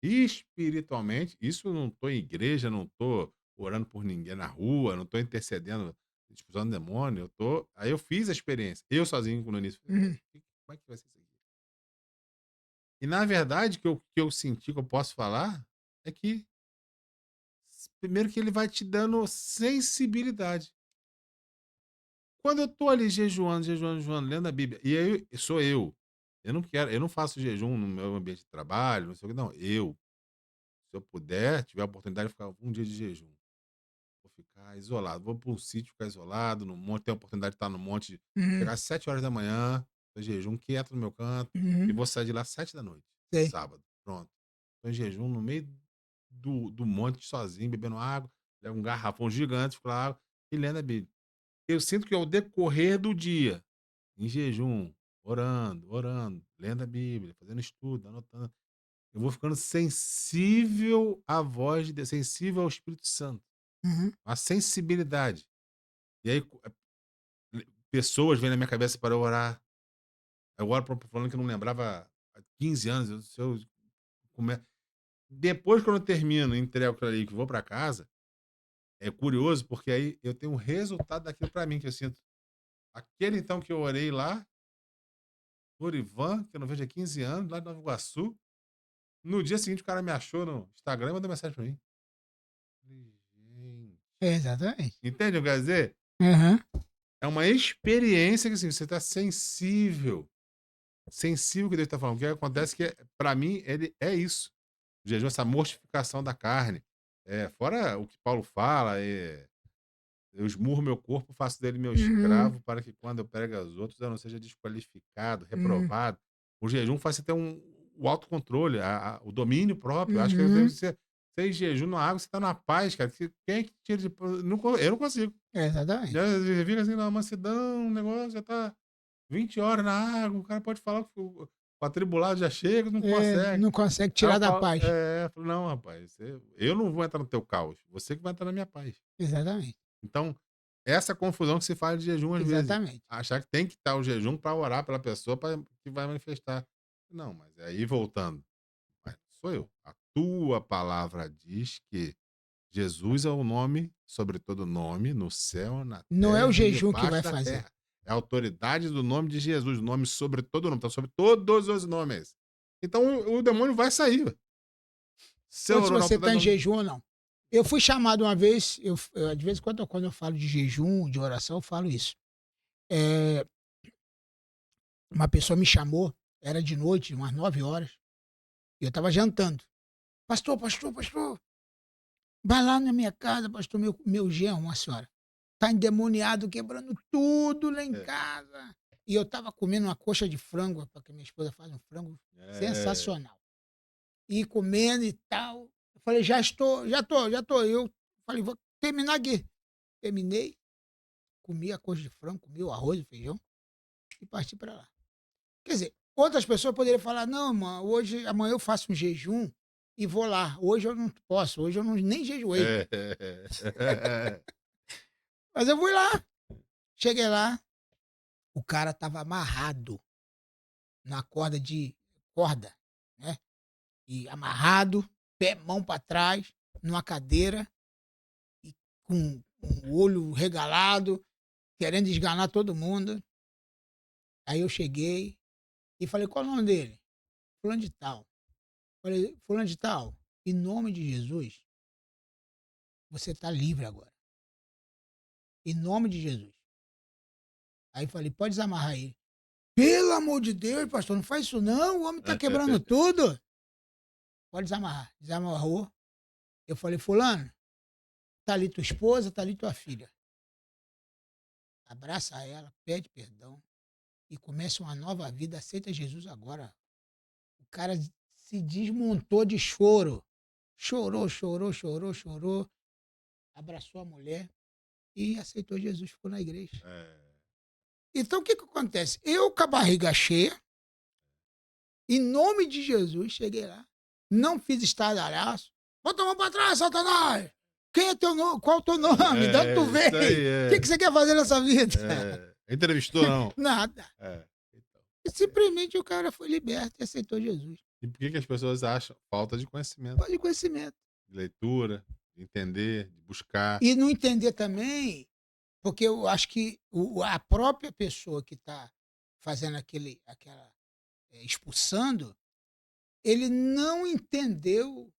espiritualmente. Isso eu não estou em igreja, não estou orando por ninguém na rua, não estou intercedendo, expulsando demônio, aí eu fiz a experiência, eu sozinho no início, falei: uhum, como é que vai ser isso aqui?". E na verdade, o que eu senti que eu posso falar, é que primeiro que ele vai te dando sensibilidade. Quando eu tô ali jejuando, lendo a Bíblia, e aí sou eu não faço jejum no meu ambiente de trabalho, não sei o quê, não, se eu puder, tiver a oportunidade de ficar um dia de jejum, vou ficar isolado, vou para um sítio ficar isolado, no monte, tenho a oportunidade de estar no monte, uhum, chegar às 7 horas da manhã, fazer jejum quieto no meu canto, e uhum, vou sair de lá às 7 da noite, sei. sábado, pronto. Tô em jejum no meio do monte sozinho, bebendo água, levo um garrafão gigante, fico lá e lendo a Bíblia. Eu sinto que ao decorrer do dia, em jejum, orando, lendo a Bíblia, fazendo estudo, anotando, eu vou ficando sensível à voz de Deus, sensível ao Espírito Santo, Uhum, a sensibilidade. E aí pessoas vêm na minha cabeça para eu orar. Eu oro pra fulano que eu não lembrava há 15 anos, se eu come depois quando eu termino, entrego aquilo ali que vou para casa, é curioso, porque aí eu tenho o resultado daquilo para mim, que eu sinto. Aquele então que eu orei lá, Lorivan, que eu não vejo há 15 anos, lá de Nova Iguaçu, no dia seguinte o cara me achou no Instagram e mandou mensagem pra mim. Falei: "Gente". exatamente. Entende o que eu quero dizer? Aham. É uma experiência que, assim, você tá sensível ao que Deus tá falando. O que acontece que, pra mim, ele é isso. O jejum, essa mortificação da carne. Fora o que Paulo fala, eu esmurro meu corpo, faço dele meu Uhum, escravo, para que quando eu pregue aos outros, eu não seja desqualificado, hum, reprovado. O jejum faz você ter o autocontrole, o domínio próprio. Acho que uhum, você em jejum na água, você tá na paz, cara. Quem é que tira de. Eu não consigo. exatamente. Já fica assim na mansidão, o negócio já tá 20 horas na água, o cara pode falar que o atribulado já chega, não É, consegue. não consegue Aí eu tirar da falo, paz. eu falo: "Não, rapaz, eu não vou entrar no teu caos, você que vai entrar na minha paz". Exatamente, Então, essa confusão que se faz de jejum às vezes, exatamente. achar que tem que estar o jejum para orar pela pessoa pra que vai manifestar. Não, mas aí voltando, mas não sou eu. A tua palavra diz que Jesus é o nome sobre todo nome, no céu, na Não é o terra e jejum que debaixo vai da fazer. terra. É a autoridade do nome de Jesus, o nome sobre todo nome, tá sobre todos os nomes. Então o demônio vai sair, ué. Você Ou se orou na você autoridade está em do nome. jejum ou não. Eu fui chamado uma vez, de vez em quando eu falo de jejum, de oração, eu falo isso. Eh, uma pessoa me chamou, era de noite, umas 9 horas, e eu estava jantando. "Pastor, pastor, pastor". vai lá na minha casa, pastor, meu genro, uma senhora, tá endemoniado, quebrando tudo lá em É. casa. E eu tava comendo uma coxa de frango, porque minha esposa faz um frango É. sensacional. E comendo e tal. Eu falei, já tô. Eu falei, vou terminar aqui. Terminei, comi a coxa de frango, comi o arroz e feijão e parti para lá. Quer dizer, outras pessoas poderiam falar, não, mano, hoje, amanhã eu faço um jejum e vou lá. Hoje eu não posso, hoje eu não, nem jejuei. É. Mas eu fui lá, cheguei lá, o cara tava amarrado na corda, né? E amarrado, pé, mão para trás, numa cadeira, e com o olho regalado, querendo esganar todo mundo. Aí eu cheguei e falei, qual é o nome dele? Fulano de tal. Falei, fulano de tal, em nome de Jesus, você está livre agora. Em nome de Jesus. Aí falei, pode desamarrar ele. Pelo amor de Deus, pastor, não faz isso não, o homem está quebrando tudo. Pode desamarrar. Desamarrou. Eu falei, fulano, tá ali tua esposa, tá ali tua filha. Abraça ela, pede perdão e começa uma nova vida, aceita Jesus agora. O cara se desmontou de choro. Chorou, abraçou a mulher e aceitou Jesus, ficou na igreja. É. Então o que que acontece? Eu com a barriga cheia, em nome de Jesus, cheguei lá, não fiz estardalhaço. Bota a mão pra trás, Satanás! Quem é teu nome? Qual é o teu nome? De onde tu Isso veio? aí, O que, que você quer fazer nessa vida? Entrevistou, não? Nada. É. Então. E simplesmente o cara foi liberto e aceitou Jesus. E por que que as pessoas acham? Falta de conhecimento, Falta de conhecimento. de leitura, de entender, de buscar. E não entender também, porque eu acho que a própria pessoa que está fazendo aquela expulsando, ele não entendeu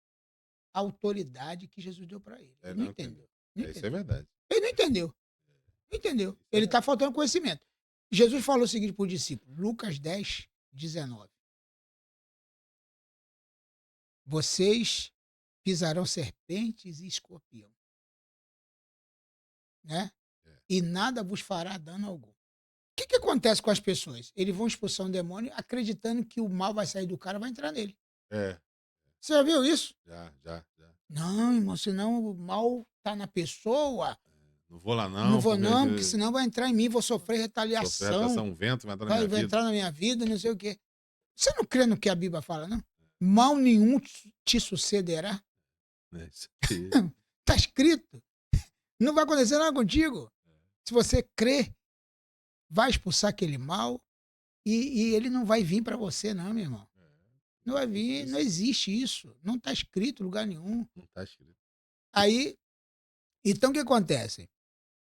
a autoridade que Jesus deu para ele. É, Ele não não entendeu. entendeu. Não Isso é entendeu. verdade. Ele não entendeu. Não entendeu. Isso é Ele está verdade. faltando conhecimento. Jesus falou o seguinte para o discípulo, Lucas 10, 19. Vocês pisarão serpentes e escorpião, né? É. E nada vos fará dano algum. O que, que acontece com as pessoas? Eles vão expulsar um demônio acreditando que o mal vai sair do cara e vai entrar nele. É, Você já viu isso? já. Não, irmão, senão o mal tá na pessoa. Não vou lá Não não, vou porque não, porque senão vai entrar em mim, vou sofrer sofrer retaliação, retração, um vento vai entrar na vai, minha vai vida. entrar na minha vida, não sei o quê. Você não crê no que a Bíblia fala, não? Mal nenhum te sucederá. É isso aí. Está escrito. Não vai acontecer nada contigo. Se você crê, vai expulsar aquele mal e ele não vai vir para você, não, meu irmão. Não vai vir, não Isso existe isso. Não está escrito em lugar nenhum. não está escrito. Aí, então o que acontece?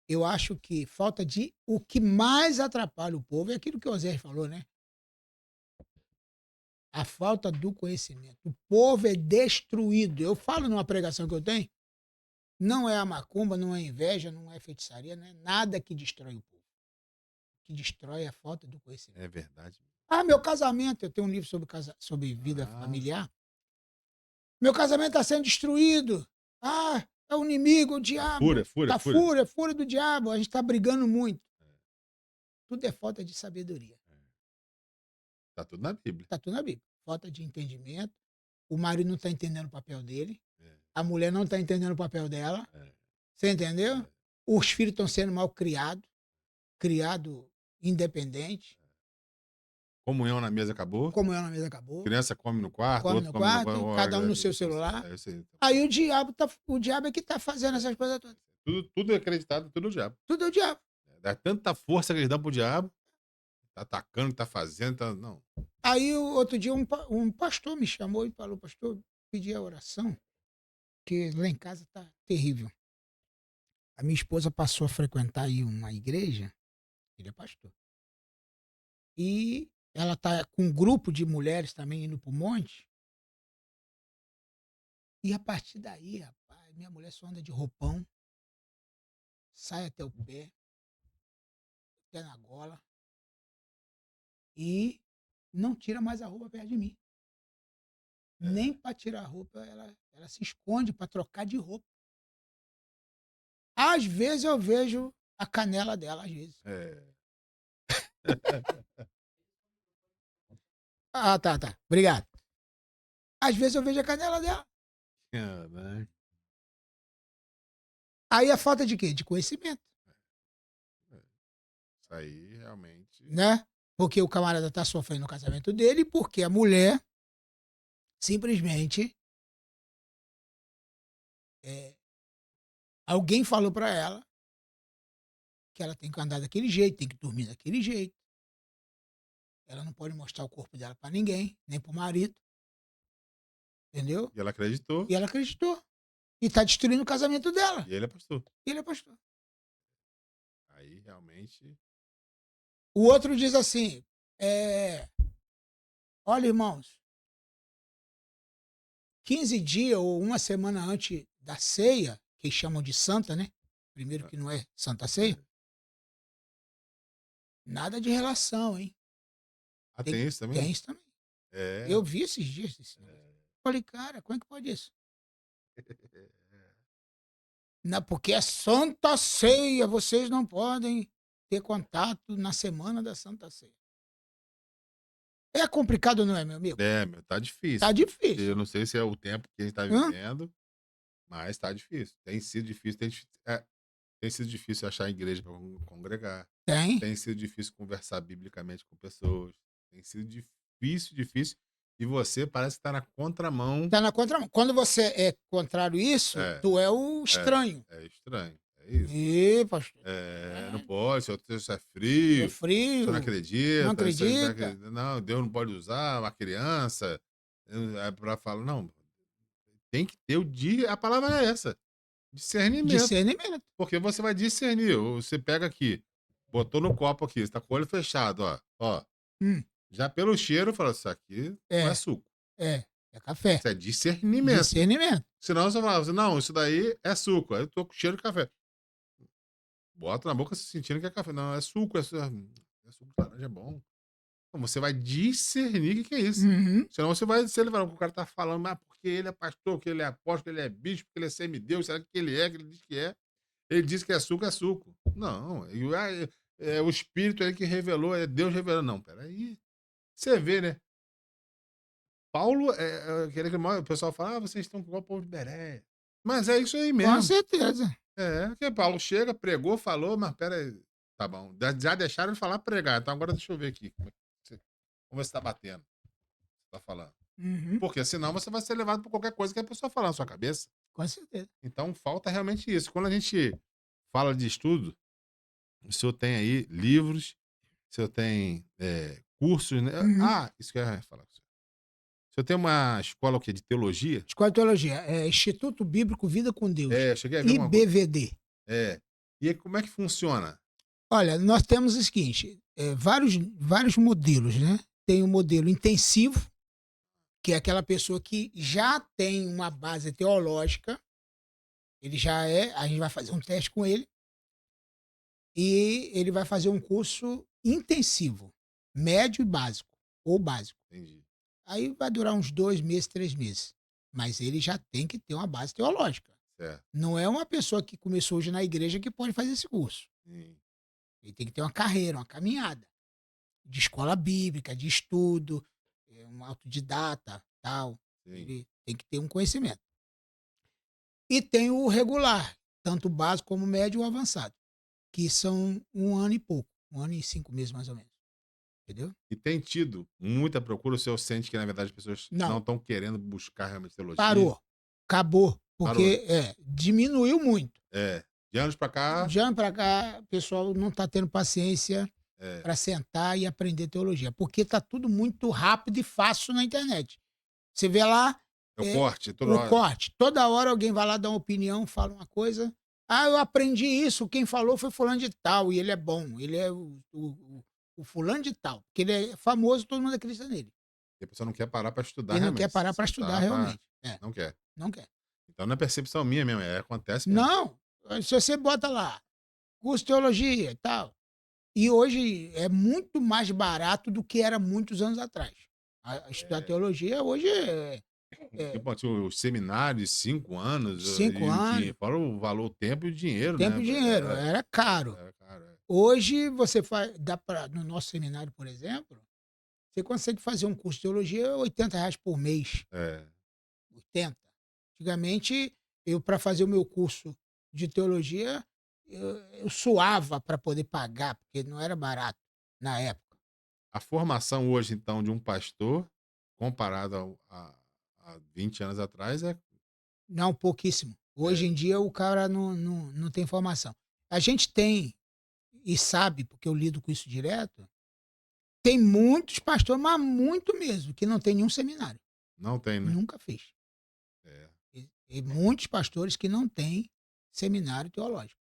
Eu acho que falta de. O que mais atrapalha o povo é aquilo que o Osés falou, né? A falta do conhecimento. O povo é destruído. Eu falo numa pregação que eu tenho, não é a macumba, não é a inveja, não é feitiçaria, não é nada que destrói o povo. O que destrói é a falta do É conhecimento. verdade. Ah, meu casamento, eu tenho um livro sobre, sobre vida Ah, familiar. Meu casamento está sendo destruído. Ah, é o inimigo, o diabo. fúria. Tá fúria, fúria do diabo. A gente está brigando muito. Tudo é falta de sabedoria. Tá tudo na Bíblia. Está tudo na Bíblia. Falta de entendimento. O marido não está entendendo o papel dele. É, A mulher não está entendendo o papel dela. é, Você entendeu? é. Os filhos estão sendo mal criados, criado independente. Comunhão na mesa acabou. Comunhão na mesa acabou. Criança come no quarto, Come outro no come no quarto, cada um no seu celular. É isso aí. Aí o diabo é que está fazendo essas coisas todas. Tudo é acreditado, tudo é o diabo. Tudo é o diabo. Dá tanta força que eles dão pro diabo. Tá atacando, tá fazendo, tá. Não. Aí o outro dia um pastor me chamou e falou, pastor, pedi a oração, que lá em casa tá terrível. A minha esposa passou a frequentar aí uma igreja, ele é pastor. E ela tá com um grupo de mulheres também indo pro monte. E a partir daí, rapaz, minha mulher só anda de roupão, sai até o pé na gola, e não tira mais a roupa perto de mim. É. Nem para tirar a roupa, ela se esconde para trocar de roupa. Às vezes eu vejo a canela dela, às vezes. É. Ah, tá, tá. Obrigado. Às vezes eu vejo a canela dela. Caraca. Aí é falta de quê? De conhecimento, Isso aí realmente. né? Porque o camarada tá sofrendo no casamento dele, porque a mulher simplesmente é, alguém falou pra ela que ela tem que andar daquele jeito, tem que dormir daquele jeito. Ela não pode mostrar o corpo dela pra ninguém, nem pro marido, entendeu? E ela acreditou. E ela acreditou. E tá destruindo o casamento dela. E ele é pastor. E ele é pastor. Aí realmente. O outro diz assim: é, olha, irmãos, 15 dias ou uma semana antes da ceia, que eles chamam de santa, né? Primeiro que não é santa ceia, nada de relação, hein? Ah, Tem, tem isso também? tem isso também. É. Eu vi esses dias esse negócio. Falei, cara, como é que pode isso? Não, porque é santa ceia, vocês não podem ter contato na semana da santa ceia. É complicado, não é, meu amigo? É, meu, tá difícil. Tá difícil. Eu não sei se é o tempo que a gente tá Hã? vivendo, mas tá difícil. Tem sido difícil. Tem sido difícil achar igreja para congregar. Tem. Tem sido difícil conversar biblicamente com pessoas. Tem sido difícil, difícil. E você parece estar na contramão. Tá na contramão. Quando você é contrário a isso, É, tu é o estranho. é estranho. É isso. Ih, pastor, É, não pode, isso é é frio, você não frio, acredita, não isso aí não acredita. acredita, não, Deus não pode usar uma criança. É para falar, não, tem que ter o dia, a palavra é essa, discernimento. Discernimento. Porque você vai discernir. Você pega aqui, botou no copo aqui, está com o olho fechado, ó. Ó. Hum, Já pelo cheiro, fala, isso aqui não é é, suco. é café. Isso é discernimento. Discernimento. Senão você fala, não, isso daí é suco. Aí eu tô com cheiro de café. Bota na boca se sentindo que é café. Não, é suco, é suco de laranja, é bom. Então você vai discernir o que é isso. Uhum. Senão você vai se levar. O cara tá falando, mas porque ele é pastor, que ele é apóstolo, que ele é bispo, que ele é semideus, será que ele é, que ele diz que é? Ele diz que é suco, é suco. Não, é o Espírito aí que revelou, é Deus revelando. Não, peraí. Você vê, né? Paulo, o pessoal fala, vocês estão igual o povo de Beré. Mas é isso aí Com mesmo. certeza. É, que Paulo chega, pregou, falou, mas peraí. Tá bom. Já deixaram de falar pregar. Então agora deixa eu ver aqui. Vamos ver se tá batendo. Tá falando. Uhum. Porque senão você vai ser levado por qualquer coisa que a pessoa falar na sua cabeça. Com certeza. Então falta realmente isso. Quando a gente fala de estudo, o senhor tem aí livros, o senhor tem cursos, né? Uhum. Isso que eu ia falar com o senhor. O senhor tem uma escola o quê? De teologia? Escola de Teologia. É Instituto Bíblico Vida com Deus. Eu cheguei a ver uma coisa. IBVD. E aí, como é que funciona? Olha, nós temos o seguinte: vários modelos, né? Tem o modelo intensivo, que é aquela pessoa que já tem uma base teológica, ele já é, a gente vai fazer um teste com ele, e ele vai fazer um curso intensivo, médio e básico, ou básico. Entendi. Aí vai durar uns 2 meses, 3 meses. Mas ele já tem que ter uma base teológica. Certo. Não é uma pessoa que começou hoje na igreja que pode fazer esse curso. Sim. Ele tem que ter uma carreira, uma caminhada de escola bíblica, de estudo, um autodidata, tal. Sim. Ele tem que ter um conhecimento. E tem o regular, tanto o básico como o médio ou avançado, que são 1 ano e pouco, 1 ano e 5 meses mais ou menos. Entendeu? E tem tido muita procura, o senhor sente que, na verdade, as pessoas não Não, estão querendo buscar realmente teologia? parou. Acabou. Parou, né? Porque diminuiu muito. De anos pra cá, De ano para cá, o pessoal não está tendo paciência é para sentar e aprender teologia, porque está tudo muito rápido e fácil na internet. Você vê lá o é, corte, toda o hora. corte. Toda hora alguém vai lá dar uma opinião, fala uma coisa. Ah, eu aprendi isso, quem falou foi fulano de tal, e ele é bom, ele é o fulano de tal, porque ele é famoso, todo mundo acredita nele. E a pessoa não quer parar pra estudar Ele não realmente. quer parar para estudar realmente. Não quer. Não quer. Então não é percepção minha mesmo, acontece mesmo. Não, se você bota lá, curso de teologia e tal, e hoje é muito mais barato do que era muitos anos atrás. Estudar teologia hoje Porque, É, pô, tinha os seminários, 5 anos, 5 anos, fora o valor, o tempo e o dinheiro, né? tempo e dinheiro, era caro. Era caro, é. Hoje você faz, dá pra, no nosso seminário, por exemplo, você consegue fazer um curso de teologia R$ 80 por mês. É. 80. Antigamente, eu para fazer o meu curso de teologia, eu suava para poder pagar, porque não era barato na época. A formação hoje, então, de um pastor, comparado a 20 anos atrás, Não, pouquíssimo. Hoje é em dia o cara não tem formação. A gente tem, e sabe, porque eu lido com isso direto, tem muitos pastores, mas muito mesmo, que não tem nenhum seminário. não tem, né? Nunca fez. É. E muitos pastores que não têm seminário teológico.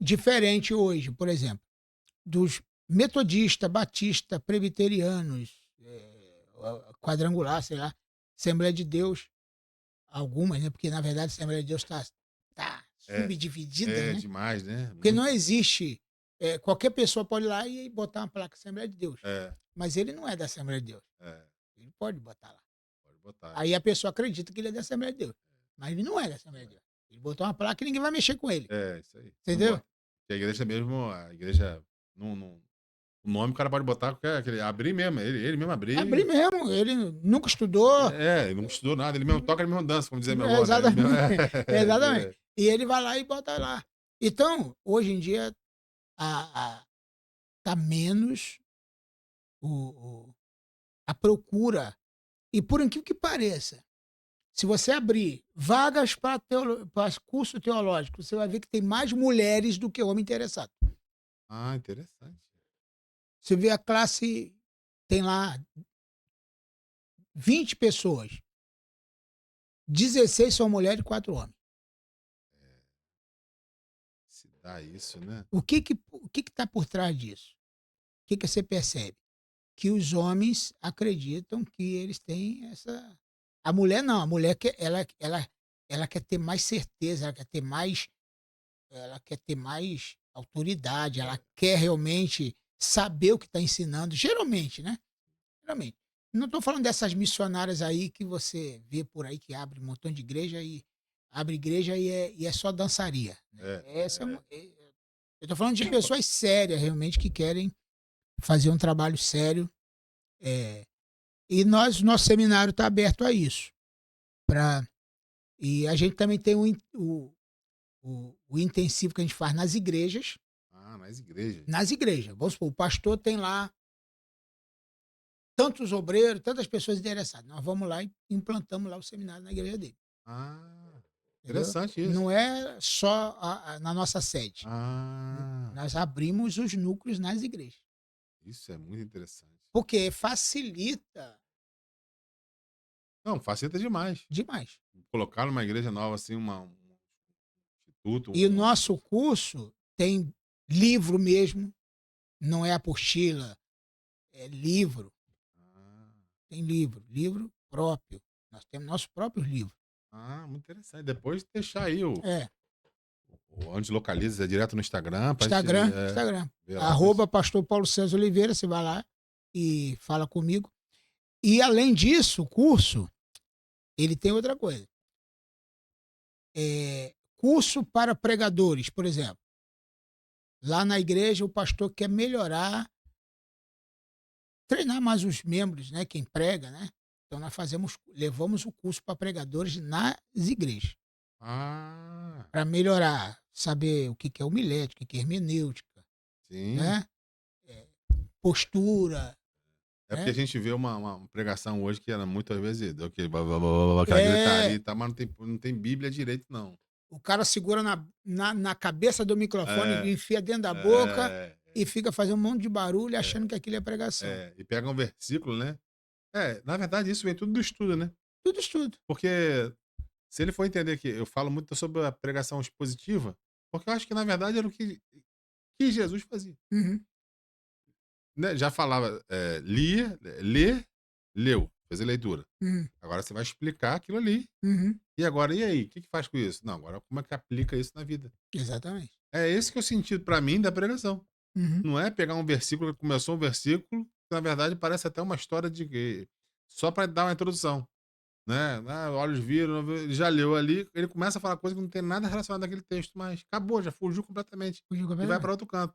Diferente hoje, por exemplo, dos metodistas, batista, presbiterianos, quadrangular, sei lá, Assembleia de Deus, algumas, né? Porque na verdade a Assembleia de Deus tá É, subdividida, é né? demais, né? Porque não Muito. existe. Qualquer pessoa pode ir lá e botar uma placa Assembleia de Deus. É, Mas ele não é da Assembleia de Deus. é, Ele pode botar lá. pode botar. Aí a pessoa acredita que ele é da Assembleia de Deus. Mas ele não é da Assembleia de Deus. Ele botou uma placa e ninguém vai mexer com ele. Isso aí. Não Entendeu? bota. Porque a igreja mesmo, a igreja, não, o nome o cara pode botar qualquer, abrir mesmo, ele mesmo Abrir abrir. mesmo. Ele nunca estudou. Ele não estudou nada, ele mesmo toca, ele mesmo dança, como dizia minha avó, né? Ele mesmo, Exatamente. Exatamente. é, E ele vai lá e bota lá. Então, hoje em dia, tá menos o, o- a procura. E por incrível que pareça, se você abrir vagas para curso teológico, você vai ver que tem mais mulheres do que homem interessado. Ah, interessante. Você vê a classe, tem lá 20 pessoas, 16 são mulheres e 4 homens. Se dá isso, né? O que está por trás disso? O que você percebe? Que os homens acreditam que eles têm essa. A mulher não, a mulher quer, ela quer ter mais certeza, ela quer ter mais autoridade, ela quer realmente saber o que está ensinando, geralmente, né? Geralmente. Não estou falando dessas missionárias aí que você vê por aí que abre um montão de igreja e abre igreja e é só dançaria. Né? É, Eu estou falando de pessoas sérias, realmente, que querem fazer um trabalho sério. é, E nosso seminário está aberto a isso. Pra, e a gente também tem o intensivo que a gente faz nas igrejas. Ah, nas igrejas. Nas igrejas. Vamos supor, o pastor tem lá tantos obreiros, tantas pessoas interessadas. Nós vamos lá e implantamos lá o seminário na igreja dele. Ah, Entendeu? interessante isso. Não é só na nossa sede. Ah, Nós abrimos os núcleos nas igrejas. isso é muito interessante. Porque facilita Não, facilita demais. demais. Colocar numa igreja nova, assim, um instituto, E o nosso curso tem livro mesmo, não é apostila, é livro. Ah, Tem livro próprio. Nós temos nossos próprios livros. muito interessante. Depois deixar aí É, onde localiza, é direto no Instagram, pra gente Instagram. ver lá. Arroba Pastor Paulo César Oliveira, você vai lá e fala comigo. E além disso, o curso, ele tem outra coisa. Curso para pregadores, por exemplo. Lá na igreja, o pastor quer melhorar, treinar mais os membros, né? Quem prega, né? Então nós levamos o curso para pregadores nas igrejas, Ah, para melhorar, saber o que é homilética, o que é hermenêutica, sim. né? Postura, É porque a né? gente vê uma pregação hoje que era muitas vezes aquele aquela gritaria É, e tal, mas não tem Bíblia direito, não. o cara segura na cabeça do microfone, É, enfia dentro da boca é, e fica fazendo um monte de barulho é, achando que aquilo é pregação. e pega um versículo, né? Na verdade, isso vem tudo do estudo, né? Tudo estudo. Porque se ele for entender que eu falo muito sobre a pregação expositiva, porque eu acho que na verdade era o que Jesus fazia. Uhum, Né? Já falava, lia, lê, leu, fez a leitura. uhum, Agora você vai explicar aquilo ali. uhum. E agora, e aí? O que que faz com isso? Não, agora como é que aplica isso na vida? Exatamente. É esse que é o sentido para mim da pregação. Uhum. Não é pegar um versículo que começou um versículo, que na verdade parece até uma história de só para dar uma introdução. né? Ah, olhos viram, ele já leu ali, ele começa a falar coisa que não tem nada relacionado àquele texto, mas acabou, já fugiu completamente. Fugiu E vai para completamente. outro canto.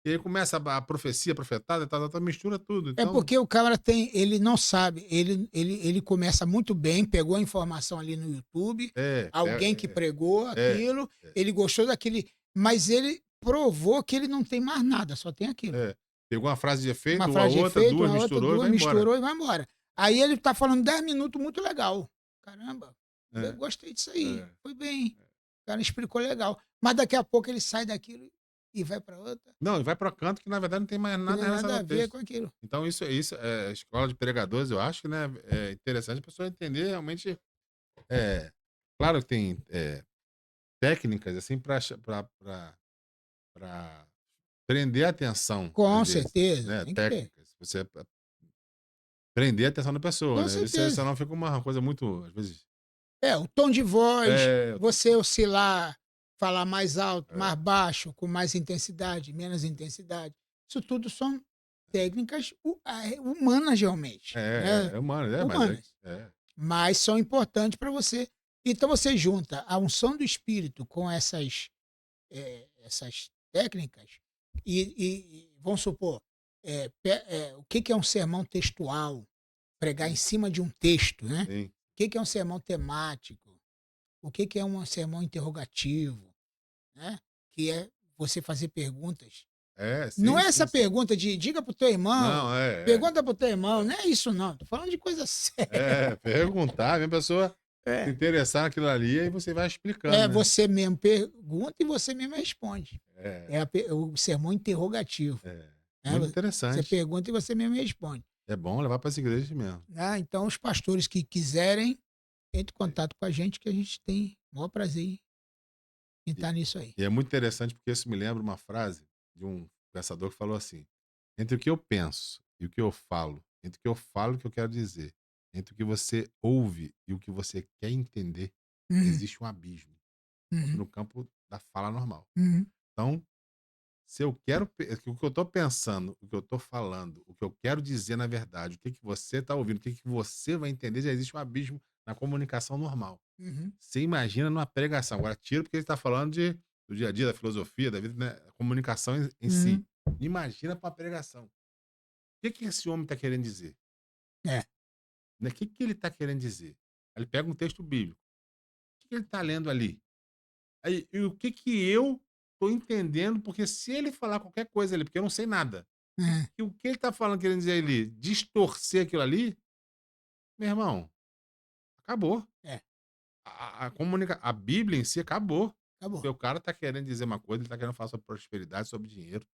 E aí começa a profecia, a profetada, tal, tal, mistura tudo. É Então, porque o cara tem, ele não sabe, ele começa muito bem, pegou a informação ali no YouTube, é, alguém que é, pregou é, aquilo, é, ele gostou daquele, mas ele provou que ele não tem mais nada, só tem aquilo. é. Pegou uma frase de Uma efeito, uma frase de outra, efeito, duas, uma outra, misturou e duas, vai embora. misturou e vai embora. Aí ele tá falando 10 minutos muito legal. Caramba, eu É, gostei disso aí, é. foi bem. O cara explicou legal. Mas daqui a pouco ele sai daquilo e vai para outra, Não, e vai para canto que na verdade não tem mais que nada não tem nada relacionado a ao ver texto. com aquilo. Então isso é escola de pregadores, eu acho que, né, é interessante a pessoa entender realmente, é claro que tem, técnicas, assim, para prender a atenção, às Com vezes, certeza, né, tem que ter. técnicas, você prender a atenção da pessoa, Com né, você certeza. senão fica uma coisa muito, às vezes É, o tom de voz, é, você oscilar, falar mais alto, é, mais baixo, com mais intensidade, menos intensidade. Isso tudo são técnicas humanas realmente, né? é humano, mas Humanas. é, Mas são importantes para você. Então você junta a unção do espírito com essas técnicas e vamos supor, o que que é um sermão textual? Pregar em sim, cima de um texto, né? sim. O que que é um sermão temático? O que que é um sermão interrogativo, né? Que é você fazer perguntas. É, Não sim, é sim, essa sim. pergunta de diga para o teu irmão, Não, pergunta para o teu irmão, é. não é isso não, tô falando de coisa séria. Perguntar, a pessoa se É. interessar naquilo ali, aí você vai explicando, né. Você mesmo pergunta e você mesmo responde. É, É o sermão interrogativo, é. né, Muito você interessante. pergunta e você mesmo responde. É bom levar para as igrejas mesmo. Ah, então os pastores que quiserem, entre em É. contato com a gente que a gente tem o maior prazer em E estar nisso aí. e é muito interessante, porque isso me lembra uma frase de um pensador que falou assim: "Entre o que eu penso e o que eu falo, entre o que eu falo e o que eu quero dizer, entre o que você ouve e o que você quer entender, Uhum, existe um abismo". Isso uhum, no campo da fala normal. uhum, Então, se eu quero o que eu estou pensando, o que eu estou falando, o que eu quero dizer na verdade, o que que você está ouvindo, o que que você vai entender, já existe um abismo na comunicação normal. uhum, Você imagina numa pregação, agora tira porque ele está falando do dia a dia, da filosofia, da vida, né, a comunicação em si. uhum. Imagina para uma pregação. O que que esse homem está querendo dizer? É. Né? O que que ele está querendo dizer? Aí ele pega um texto bíblico. O que que ele está lendo ali? Aí, e o que que eu estou entendendo? Porque se ele falar qualquer coisa ali, porque eu não sei nada, É, e o que ele está falando, querendo dizer ali, distorcer aquilo ali, meu irmão, acabou. é, A Bíblia em si acabou. Porque acabou. o cara tá querendo dizer uma coisa, ele tá querendo falar sobre prosperidade, sobre dinheiro,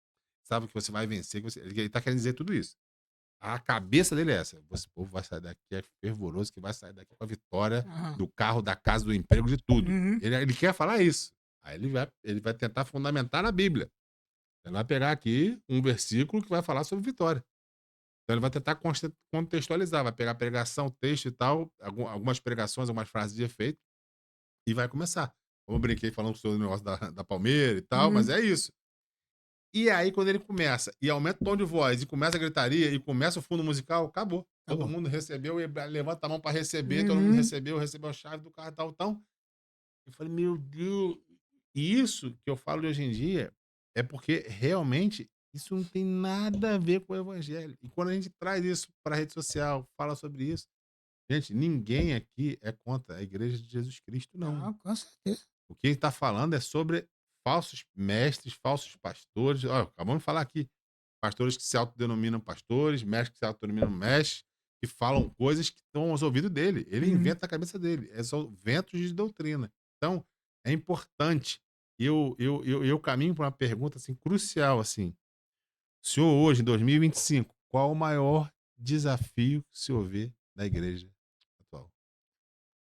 sabe que você vai vencer, que ele tá querendo dizer tudo isso. A cabeça dele é essa: "Esse povo vai sair daqui é fervoroso, que vai sair daqui com a vitória Aham. do carro, da casa, do emprego, de tudo". Uhum, Ele quer falar isso. Aí ele vai tentar fundamentar na Bíblia. Ele vai pegar aqui um versículo que vai falar sobre vitória. Então ele vai tentar contextualizar, vai pegar a pregação, texto e tal, algumas pregações, algumas frases de efeito, e vai começar. Como eu brinquei falando sobre o negócio da palmeira e tal, mas uhum. é isso. E aí quando ele começa e aumenta o tom de voz e começa a gritaria e começa o fundo musical, acabou. Todo Acabou. mundo recebeu e levanta a mão para receber, todo mundo Uhum. recebeu a chave do carro e tal, então, eu falei: "Meu Deus". E isso que eu falo de hoje em dia, é porque realmente isso não tem nada a ver com o evangelho. E quando a gente traz isso para a rede social, fala sobre isso, gente, ninguém aqui é contra a igreja de Jesus Cristo não. Não, com certeza. O que ele está falando é sobre falsos mestres, falsos pastores. Olha, acabamos de falar aqui, pastores que se autodenominam pastores, mestres que se autodenominam mestres, que falam coisas que estão aos ouvidos dele. Ele Uhum. inventa na cabeça dele. São ventos de doutrina. Então, é importante. Eu caminho para uma pergunta assim, crucial. Assim. O senhor, hoje, em 2025, qual o maior desafio que o senhor vê na igreja atual?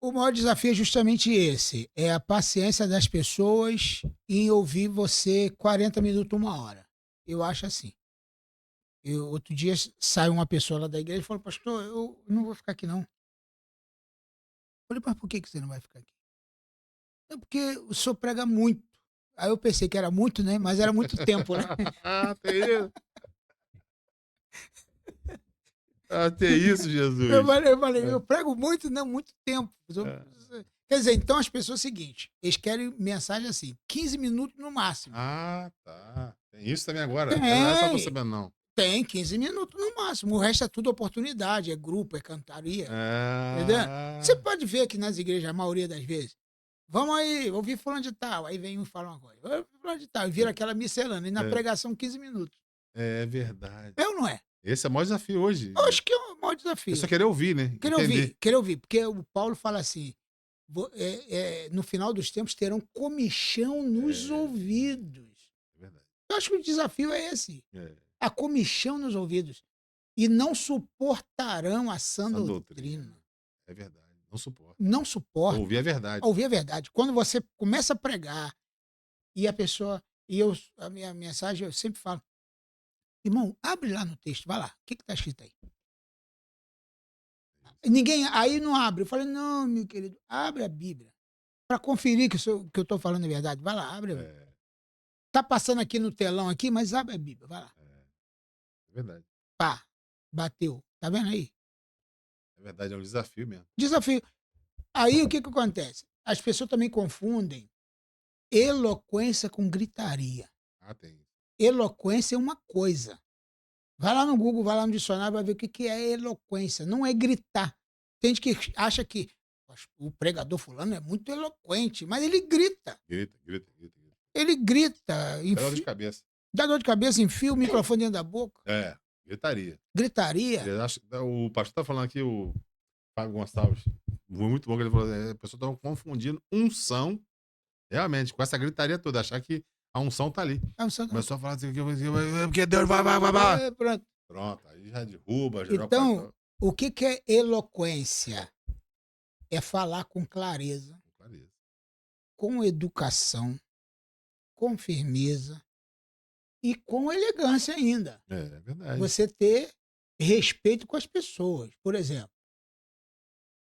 O maior desafio é justamente esse, é a paciência das pessoas em ouvir você 40 minutos, uma hora. Eu acho assim. Outro dia sai uma pessoa lá da igreja e falou: "Pastor, eu não vou ficar aqui não". Eu falei: "Mas por que que você não vai ficar aqui?". "É porque o senhor prega muito". Aí eu pensei que era muito, né, mas era muito tempo, né. Tem isso? Até isso, Jesus. Eu É, prego muito, não, muito tempo. é. Quer dizer, então as pessoas é o seguinte, eles querem mensagem assim, 15 minutos no máximo. Ah, tá. Tem isso também agora? Essa eu não tô Tem, sabendo, não. tem 15 minutos no máximo. O resto é tudo oportunidade, é grupo, é cantaria. Entendeu? Você Ah, pode ver que nas igrejas, a maioria das vezes, vamos aí, ouvir fulano de tal. Aí vem um e fala uma coisa. "Ô, fulano de tal", e vira é, aquela miscelânea. E na é, pregação, 15 minutos. é verdade. É ou não é? Esse é o maior desafio Eu hoje. acho que é o maior É só desafio. querer ouvir, né? Entender. Querer ouvir, porque o Paulo fala assim: no final dos tempos terão comichão nos É, ouvidos. é verdade. Eu acho que o desafio é esse: É. a comichão nos ouvidos. E não suportarão a sã Sã doutrina. doutrina. É verdade. Não suporta. Não suporta. Ouvir é verdade. Ouvir a verdade. Quando você começa a pregar e a pessoa. E eu, a minha mensagem, eu sempre falo: irmão, abre lá no texto, vai lá, o que está escrito aí? E ninguém, aí não abre. Eu falei: não, meu querido, abre a Bíblia. Para conferir que eu estou falando é verdade. Vai lá, abre. É, Tá passando aqui no telão aqui, mas abre a Bíblia, vai lá. é verdade. Pá, bateu. Tá vendo aí? É verdade, é um desafio mesmo. Desafio. Aí o que que acontece? As pessoas também confundem eloquência com gritaria. Ah, tem. Eloquência é uma coisa. Vai lá no Google, vai lá no dicionário, vai ver o que que é eloquência. Não é gritar. Tem gente que acha que o pregador fulano é muito eloquente, mas ele grita. Grita, grita, grita, grita. Ele grita, Dá dor de cabeça. dá dor de cabeça, enfia o microfone dentro da boca. É, gritaria. Gritaria. O pastor tá falando aqui, o Fábio Gonçalves, foi muito bom que ele falou, a pessoa tá confundindo unção, realmente, com essa gritaria toda, achar que a unção tá ali. É um santo. Começou a falar assim, porque Deus vai. É, pronto. Pronto, aí já derruba, já joga o Então, pastor. o que que é eloquência? É falar com clareza, Com clareza. com educação, com firmeza e com elegância ainda. É verdade. Você ter respeito com as pessoas. Por exemplo,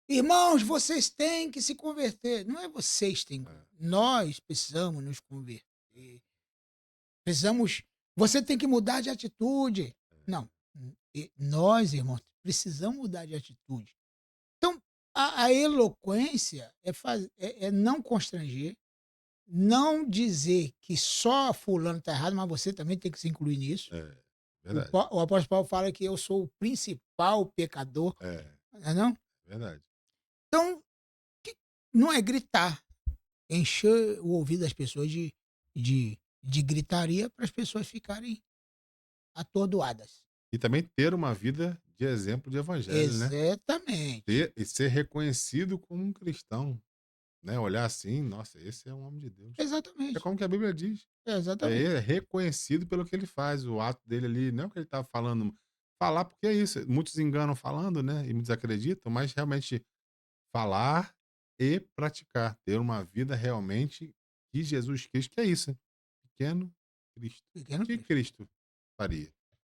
irmãos, vocês têm que se converter. Não é vocês têm. É, Nós precisamos nos converter. Precisamos. Você tem que mudar de atitude. Não. Nós, irmãos, precisamos mudar de atitude. Então, a eloquência é não constranger, não dizer que só fulano está errado, mas você também tem que se incluir nisso. verdade. O apóstolo Paulo fala que eu sou o principal pecador, É, não é não? verdade. Então, que não é gritar, encher o ouvido das pessoas de gritaria para as pessoas ficarem atordoadas. E também ter uma vida de exemplo de evangelho, né? Exatamente. Ter e ser reconhecido como um cristão, né? Olhar assim, nossa, esse é um homem de Deus. É Exatamente. como que a Bíblia diz. Exatamente. É reconhecido pelo que ele faz, o ato dele ali, não é o que ele tá falando. Falar, porque é isso, muitos enganam falando, né? E muitos acreditam, mas realmente falar e praticar, ter uma vida realmente de Jesus Cristo, que é isso, pequeno Cristo. O Pequeno que Cristo. Cristo faria?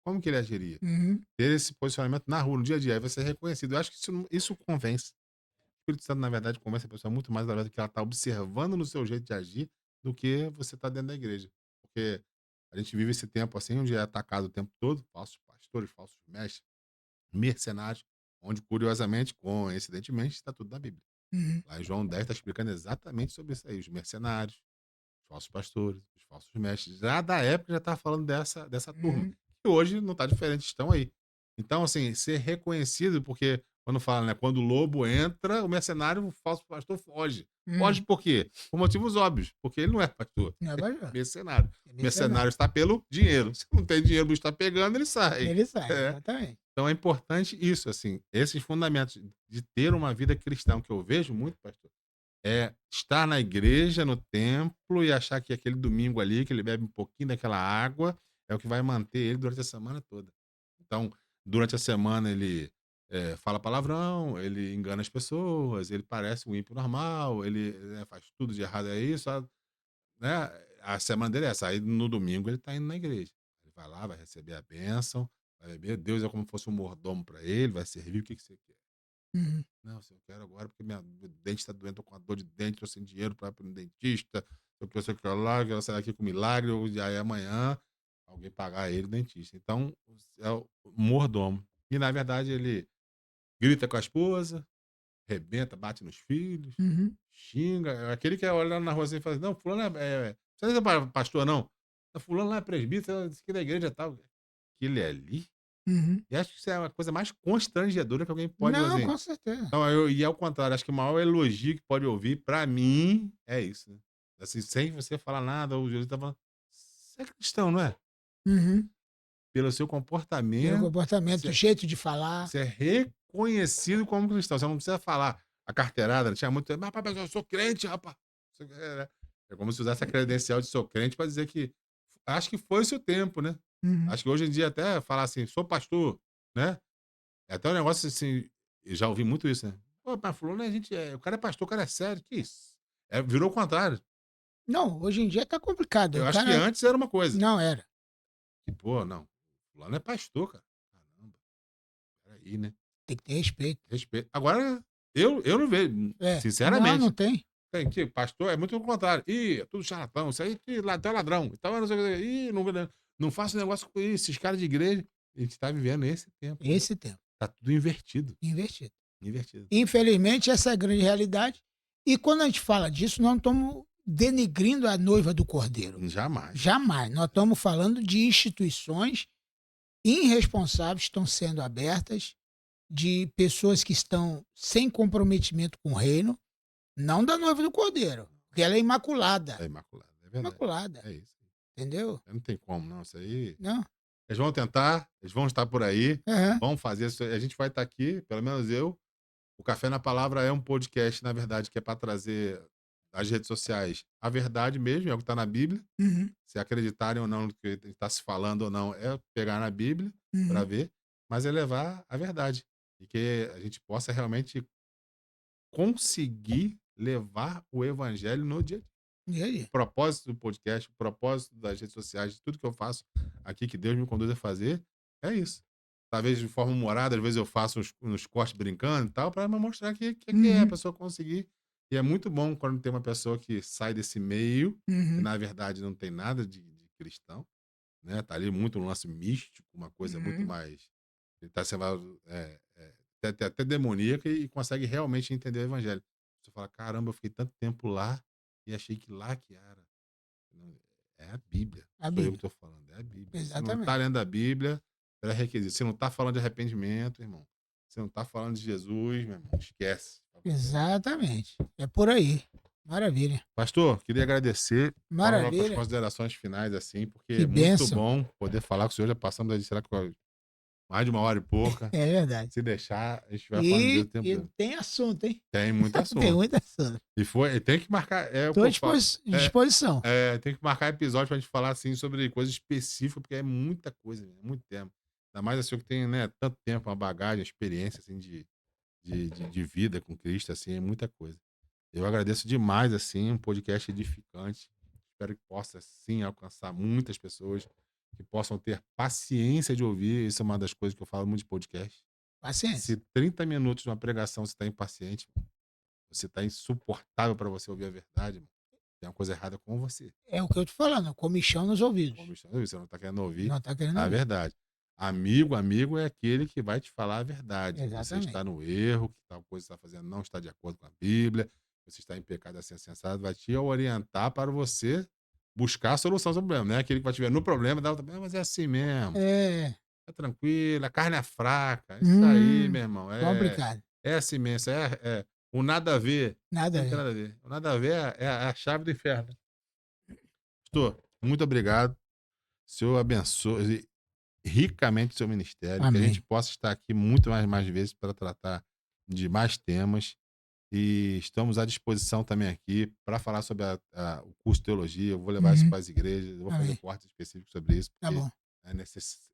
Como que ele agiria? Uhum. Ter esse posicionamento na rua, no dia a dia, aí vai ser reconhecido. Eu acho que isso convence. O Espírito Santo, na verdade, convence a pessoa muito mais através do que ela está observando no seu jeito de agir do que você está dentro da igreja. Porque a gente vive esse tempo assim, onde é atacado o tempo todo, falsos pastores, falsos mestres, mercenários, onde, curiosamente, coincidentemente, está tudo na Bíblia. Uhum. Lá em João 10 está explicando exatamente sobre isso aí, os mercenários, os falsos pastores, os falsos mestres. Já da época já estava falando dessa turma. Uhum. E hoje não está diferente, estão aí. Então, assim, ser reconhecido, porque quando fala, né? Quando o lobo entra, o mercenário, o falso pastor foge. Foge Uhum. por quê? Por motivos óbvios, porque ele não é pastor, Não é é verdade. mercenário. É O mercenário mercenário. está pelo dinheiro. Se não tem dinheiro, o bicho está pegando, ele sai. Ele sai, É. exatamente. Então é importante isso, assim, esses fundamentos de ter uma vida cristã, que eu vejo muito, pastor, é estar na igreja, no templo e achar que aquele domingo ali, que ele bebe um pouquinho daquela água, é o que vai manter ele durante a semana toda. Então, durante a semana ele fala palavrão, ele engana as pessoas, ele parece um ímpio normal, ele faz tudo de errado aí, só, né? A semana dele é essa. Aí no domingo ele tá indo na igreja. Ele vai lá, vai receber a bênção, vai beber. Deus é como se fosse um mordomo para ele, vai servir o que, que você quer. Uhum. Não, se eu quero agora porque meu dente está doendo, tô com uma dor de dente, tô sem dinheiro para ir no dentista, eu quero, sei que lá, quero sair daqui com milagre, e aí amanhã alguém pagar ele, o dentista. Então, é o mordomo. E, na verdade, ele grita com a esposa, rebenta, bate nos filhos, Uhum. xinga. É aquele que olha lá na rua assim e fala assim, não, fulano você não é pastor, não? "Não, fulano lá é presbítero, disse que da igreja tal." Aquele ali. Uhum. E acho que isso é a coisa mais constrangedora que alguém pode Não, fazer. com certeza. Então, e ao contrário, acho que o maior elogio que pode ouvir, pra mim, é isso, né? Assim, sem você falar nada, o juiz tá falando, você é cristão, não é? Uhum. Pelo seu Pelo comportamento, comportamento, você, jeito de falar. você é reconhecido como cristão. Você não precisa falar a carteirada, né? Tinha muito, mas rapaz, eu sou crente, rapaz. É como se usasse a credencial de sou crente pra dizer que. Acho que foi o seu tempo, né? Uhum. Acho que hoje em dia até falar assim, sou pastor, né? É até um negócio assim, eu já ouvi muito isso, né? Pô, mas fulano, o cara é pastor, o cara é sério, que isso? Virou o contrário. Não, hoje em dia tá complicado. Eu O acho que cara antes era uma coisa. não era. Que, pô, não, fulano é pastor, cara. Caramba, peraí, né? Tem que ter respeito. Respeito. Agora, eu não vejo, É. Não, não sinceramente. tem. Tem que pastor é muito o contrário. Ih, é tudo charlatão, isso aí que ladrão é ladrão. Então, não sei o que. Ih, não faço negócio com isso, esses caras de igreja. A gente tá vivendo esse tempo, né? Esse tempo. Tá tudo invertido. Investido. Invertido. Infelizmente, essa é a grande realidade. E quando a gente fala disso, nós não estamos denigrindo a noiva do cordeiro. Jamais. Jamais. Nós estamos falando de instituições irresponsáveis que estão sendo abertas, de pessoas que estão sem comprometimento com o reino, não da noiva do cordeiro, porque ela é imaculada. É imaculado, é verdade. Imaculada. É isso. Entendeu? Não tem como, não. Isso aí. Não? Eles vão tentar, eles vão estar por aí, Aham. vão fazer isso. A gente vai estar aqui, pelo menos eu. O Café na Palavra é um podcast, na verdade, que é para trazer das redes sociais a verdade mesmo, é o que está na Bíblia. Uhum. Se acreditarem ou não no que está se falando ou não, é pegar na Bíblia para Uhum. ver, mas é levar a verdade. E que a gente possa realmente conseguir levar o evangelho no dia a dia. E O aí? propósito do podcast, o propósito das redes sociais, de tudo que eu faço aqui, que Deus me conduz a fazer, é isso. Talvez de forma humorada, às vezes eu faço uns cortes brincando e tal, para mostrar que é a Uhum. pessoa conseguir. E é muito bom quando tem uma pessoa que sai desse meio, que Uhum. na verdade não tem nada de cristão, né? Tá ali muito um lance místico, uma coisa muito Uhum. mais. Ele tá sendo até demoníaca e consegue realmente entender o evangelho. Você fala, caramba, eu fiquei tanto tempo lá e achei que lá que era. Não, é a Bíblia. A Sou eu que Bíblia. estou falando, é a Bíblia. Se não está Exatamente. lendo a Bíblia, pré-requisito. Se não está falando de arrependimento, irmão. Se não está falando de Jesus, meu irmão, esquece. Exatamente. É por aí. Maravilha. Pastor, queria agradecer. Vamos lá para as Maravilha. considerações finais, assim, porque Que é muito bênção. bom poder falar com o senhor. Já passamos aí, será que mais de uma hora e pouca. É verdade. Se deixar, a gente vai falando de Deus E, o tempo e todo. tem assunto, hein? Tem muito Tem assunto. muito assunto. E tem que marcar, é o que Estou à eu falo. disposição. Tem que marcar episódio pra gente falar, assim, sobre coisas específicas, porque é muita coisa, é muito tempo. Ainda mais assim, eu que tenho, né, tanto tempo, uma bagagem, experiência, assim, de vida com Cristo, assim, é muita coisa. Eu agradeço demais, assim, um podcast edificante. Espero que possa, sim, alcançar muitas pessoas, que possam ter paciência de ouvir. Isso é uma das coisas que eu falo muito de podcast. Paciência. Se 30 minutos de uma pregação você está impaciente, você está insuportável para você ouvir a verdade, irmão, tem uma coisa errada com você. É o que eu tô falando, comichão nos ouvidos. Você não está querendo ouvir Não está querendo a ouvir. verdade. Amigo é aquele que vai te falar a verdade. Você Exatamente. está no erro, que tal coisa você está fazendo não está de acordo com a Bíblia, você está em pecado assim, sensado, vai te orientar para você buscar a solução do problema. Não é aquele que vai te ver no problema, mas é assim mesmo, É. é tranquilo, a carne é fraca, isso aí, meu irmão, Complicado. é assim mesmo, o nada a ver, Nada a não tem ver. nada a ver. O nada a ver é a chave do inferno. Pastor, muito obrigado. O Senhor abençoe ricamente o seu ministério, que a gente Amém. possa estar aqui muito mais vezes para tratar de mais temas. E estamos à disposição também aqui para falar sobre o curso de teologia. Eu vou levar isso Uhum. para as igrejas, eu vou fazer Amém. cortes específicos sobre isso, Tá porque bom.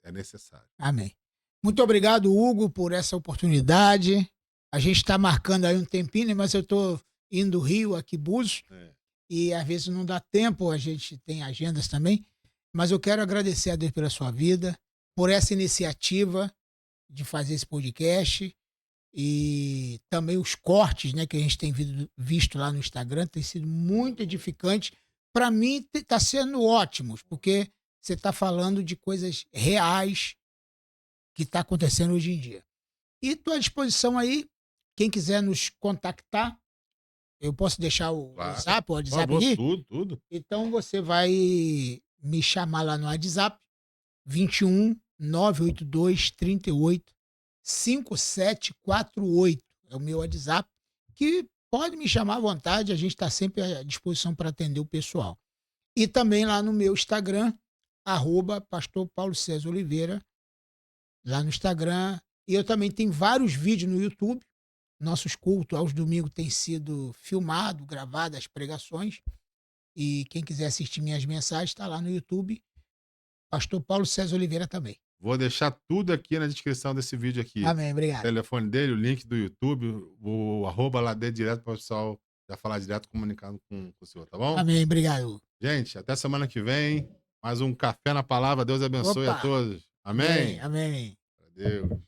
é necessário. Amém. Muito obrigado, Hugo, por essa oportunidade. A gente está marcando aí um tempinho, né, mas eu estou indo do Rio, aqui Búzios, É. e às vezes não dá tempo, a gente tem agendas também. Mas eu quero agradecer a Deus pela sua vida, por essa iniciativa de fazer esse podcast e também os cortes, né, que a gente tem visto lá no Instagram, tem sido muito edificante. Para mim, está sendo ótimos, porque você está falando de coisas reais que está acontecendo hoje em dia. E estou à disposição aí, quem quiser nos contactar, eu posso deixar o Claro. WhatsApp, o Por WhatsApp favor, aqui? tudo, tudo. Então você vai me chamar lá no WhatsApp, 21 982 38 5748. É o meu WhatsApp, que pode me chamar à vontade, a gente está sempre à disposição para atender o pessoal. E também lá no meu Instagram, arroba Pastor Paulo César Oliveira, lá no Instagram. E eu também tenho vários vídeos no YouTube. Nossos cultos aos domingos têm sido filmados, gravadas as pregações. E quem quiser assistir minhas mensagens, está lá no YouTube. Pastor Paulo César Oliveira também. Vou deixar tudo aqui na descrição desse vídeo aqui. Amém, O obrigado. telefone dele, o link do YouTube, o arroba lá dele direto para o pessoal já falar direto comunicando com o senhor, tá bom? Amém, obrigado. Gente, até semana que vem. Mais um Café na Palavra. Deus abençoe a Opa, todos. amém, Amém. amém. Adeus.